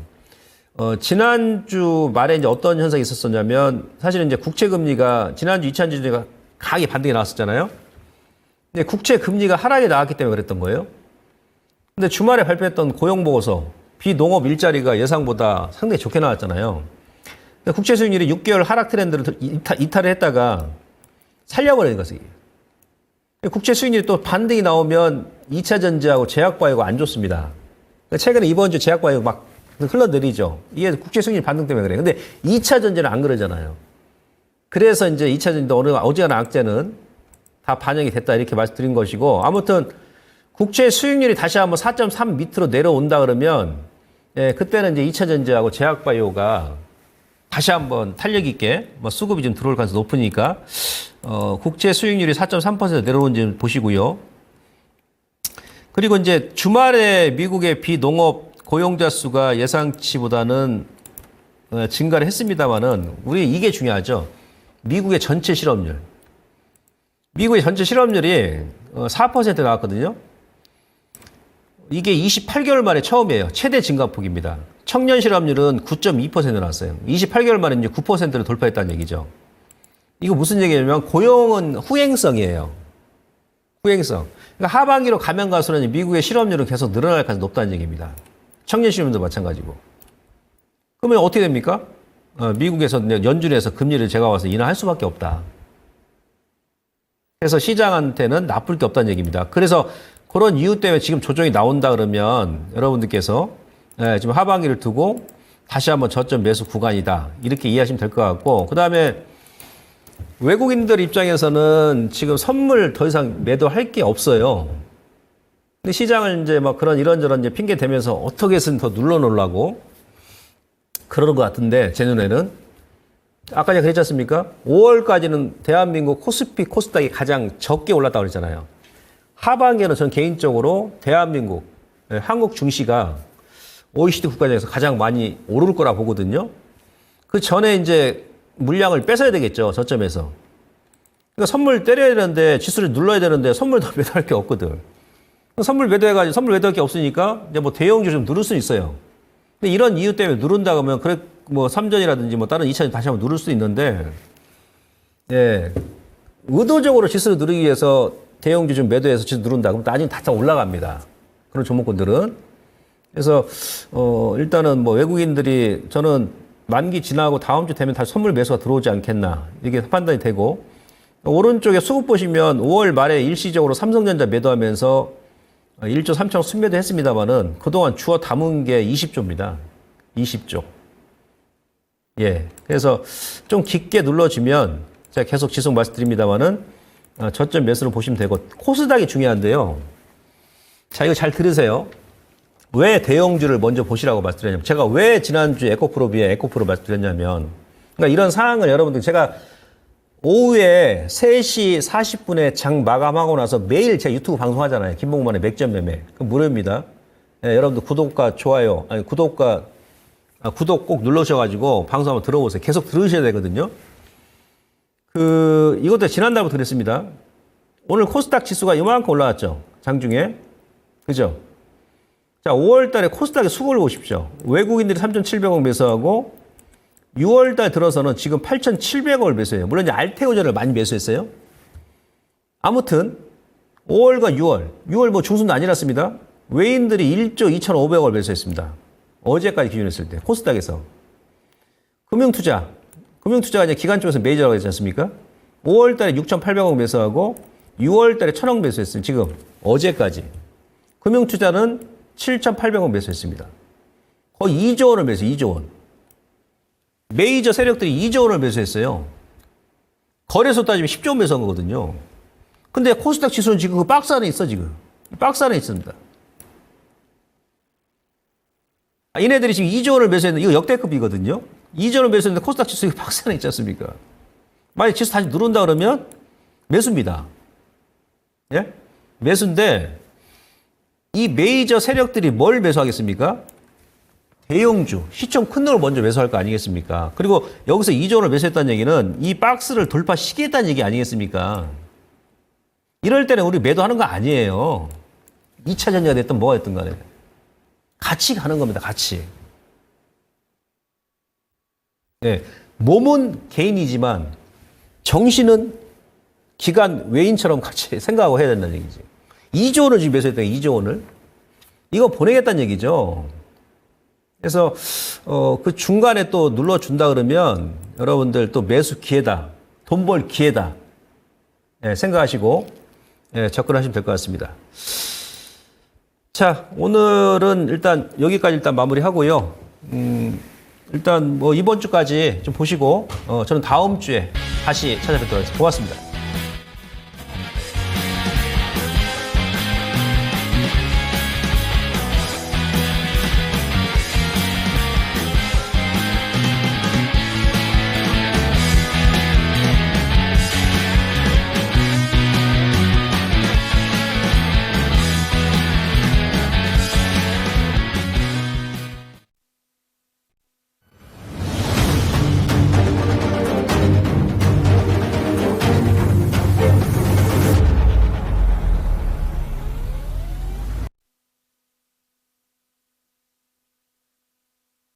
지난주 말에 이제 어떤 현상이 있었었냐면, 사실은 이제 국채금리가, 지난주 2차 전지가 강하게 반등이 나왔었잖아요. 근데 국채금리가 하락이 나왔기 때문에 그랬던 거예요. 근데 주말에 발표했던 고용보고서, 비농업 일자리가 예상보다 상당히 좋게 나왔잖아요. 근데 국채 수익률이 6개월 하락 트렌드를 이탈을 했다가 살려버리는 것이에요. 국채 수익률이 또 반등이 나오면 2차 전지하고 제약바이오가 안 좋습니다. 최근에 이번 주 제약바이오 막 흘러내리죠. 이게 국채 수익률 반등 때문에 그래요. 근데 2차 전지는 안 그러잖아요. 그래서 이제 2차 전지도 어지간한 악재는 다 반영이 됐다 이렇게 말씀드린 것이고, 아무튼 국채 수익률이 다시 한번 4.3 밑으로 내려온다 그러면, 예, 그때는 이제 2차 전지하고 제약바이오가 다시 한번 탄력 있게 뭐 수급이 좀 들어올 가능성이 높으니까, 국채 수익률이 4.3% 내려오는지 보시고요. 그리고 이제 주말에 미국의 비농업 고용자 수가 예상치보다는 증가를 했습니다만은, 우리 이게 중요하죠. 미국의 전체 실업률. 미국의 전체 실업률이 4% 나왔거든요. 이게 28개월 만에 처음이에요. 최대 증가폭입니다. 청년 실업률은 9.2% 나왔어요. 28개월 만에 이제 9%를 돌파했다는 얘기죠. 이거 무슨 얘기냐면 고용은 후행성이에요. 후행성. 그러니까 하반기로 가면 갈수록 미국의 실업률은 계속 늘어날 가능성이 높다는 얘기입니다. 청년 실업률도 마찬가지고. 그러면 어떻게 됩니까? 미국에서 연준에서 금리를 제가 와서 인하할 수밖에 없다. 그래서 시장한테는 나쁠 게 없다는 얘기입니다. 그래서 그런 이유 때문에 지금 조정이 나온다 그러면 여러분들께서 지금 하반기를 두고 다시 한번 저점 매수 구간이다. 이렇게 이해하시면 될 것 같고, 그 다음에 외국인들 입장에서는 지금 선물 더 이상 매도할 게 없어요. 근데 시장을 이제 막 그런 이런저런 이제 핑계 대면서 어떻게 해서든 더 눌러놓으려고 그러는 것 같은데 제 눈에는 아까 제가 그랬지 않습니까? 5월까지는 대한민국 코스피 코스닥이 가장 적게 올랐다고 그랬잖아요. 하반기에는 전 개인적으로 대한민국 한국 증시가 OECD 국가 중에서 가장 많이 오를 거라 보거든요. 그 전에 이제 물량을 뺏어야 되겠죠. 저점에서. 그러니까 선물 때려야 되는데 지수를 눌러야 되는데 선물도 매도할 게 없거든. 선물 매도해가지고 선물 매도할 게 없으니까 이제 뭐 대형주 좀 누를 수 있어요. 근데 이런 이유 때문에 누른다 그러면 그래 뭐 3전이라든지 뭐 다른 2차전 다시 한번 누를 수 있는데 예. 의도적으로 지수를 누르기 위해서 대형주 좀 매도해서 지수 누른다 그럼 나중에 다 올라갑니다. 그런 종목군들은. 그래서 일단은 뭐 외국인들이 저는 만기 지나고 다음 주 되면 다시 선물 매수가 들어오지 않겠나 이게 판단이 되고 오른쪽에 수급 보시면 5월 말에 일시적으로 삼성전자 매도하면서 1조 3천 순매도 했습니다만은 그동안 주워 담은 게 20조입니다. 20조. 예. 그래서 좀 깊게 눌러주면 제가 계속 지속 말씀드립니다만은 저점 매수를 보시면 되고 코스닥이 중요한데요. 자, 이거 잘 들으세요. 왜 대형주를 먼저 보시라고 말씀드렸냐면 제가 왜 지난주에 에코프로비에 에코프로 말씀드렸냐면 그러니까 이런 상황을 여러분들 제가 오후에 3시 40분에 장 마감하고 나서 매일 제가 유튜브 방송하잖아요. 김봉만의 맥점 매매. 그 무료입니다. 예, 여러분들 구독과 좋아요, 아니 구독 꼭 눌러주셔가지고 방송 한번 들어보세요. 계속 들으셔야 되거든요. 이것도 지난달부터 그랬습니다. 오늘 코스닥 지수가 이만큼 올라왔죠. 장중에. 그죠? 자, 5월 달에 코스닥의 수급을 보십시오. 외국인들이 3,700억 매수하고 6월 달 들어서는 지금 8,700억을 매수해요. 물론 이제 알테오전을 많이 매수했어요. 아무튼 5월과 6월 뭐 중순도 아니랐습니다. 외인들이 1조 2,500억을 매수했습니다. 어제까지 기준했을 때 코스닥에서. 금융투자가 이제 기관 쪽에서 메이저라고 했지 않습니까? 5월 달에 6,800억 매수하고 6월 달에 1,000억 매수했어요. 지금 어제까지. 금융투자는 7,800억 매수했습니다. 거의 2조 원을 매수해요. 2조 원. 메이저 세력들이 2조 원을 매수했어요. 거래소 따지면 10조 원 매수한 거거든요. 근데 코스닥 지수는 지금 그 박스 안에 있어, 지금. 박스 안에 있습니다. 얘네들이 지금 2조 원을 매수했는데, 이거 역대급이거든요. 2조 원을 매수했는데 코스닥 지수 박스 안에 있지 않습니까? 만약 지수 다시 누른다 그러면 매수입니다. 예? 매수인데, 이 메이저 세력들이 뭘 매수하겠습니까? 대형주, 시총 큰 놈을 먼저 매수할 거 아니겠습니까? 그리고 여기서 2조 원을 매수했다는 얘기는 이 박스를 돌파시키겠다는 얘기 아니겠습니까? 이럴 때는 우리 매도하는 거 아니에요. 2차 전지가 됐든 뭐가 됐든 간에. 같이 가는 겁니다. 같이. 네, 몸은 개인이지만 정신은 기관 외인처럼 같이 생각하고 해야 된다는 얘기지. 2조 원을 지금 매수했다. 2조 원을. 이거 보내겠다는 얘기죠. 그래서 그 중간에 또 눌러준다 그러면 여러분들 또 매수 기회다. 돈 벌 기회다. 예, 생각하시고 접근하시면 될 것 같습니다. 자, 오늘은 일단 여기까지 일단 마무리하고요. 일단 뭐 이번 주까지 좀 보시고 저는 다음 주에 다시 찾아뵙도록 하겠습니다. 고맙습니다.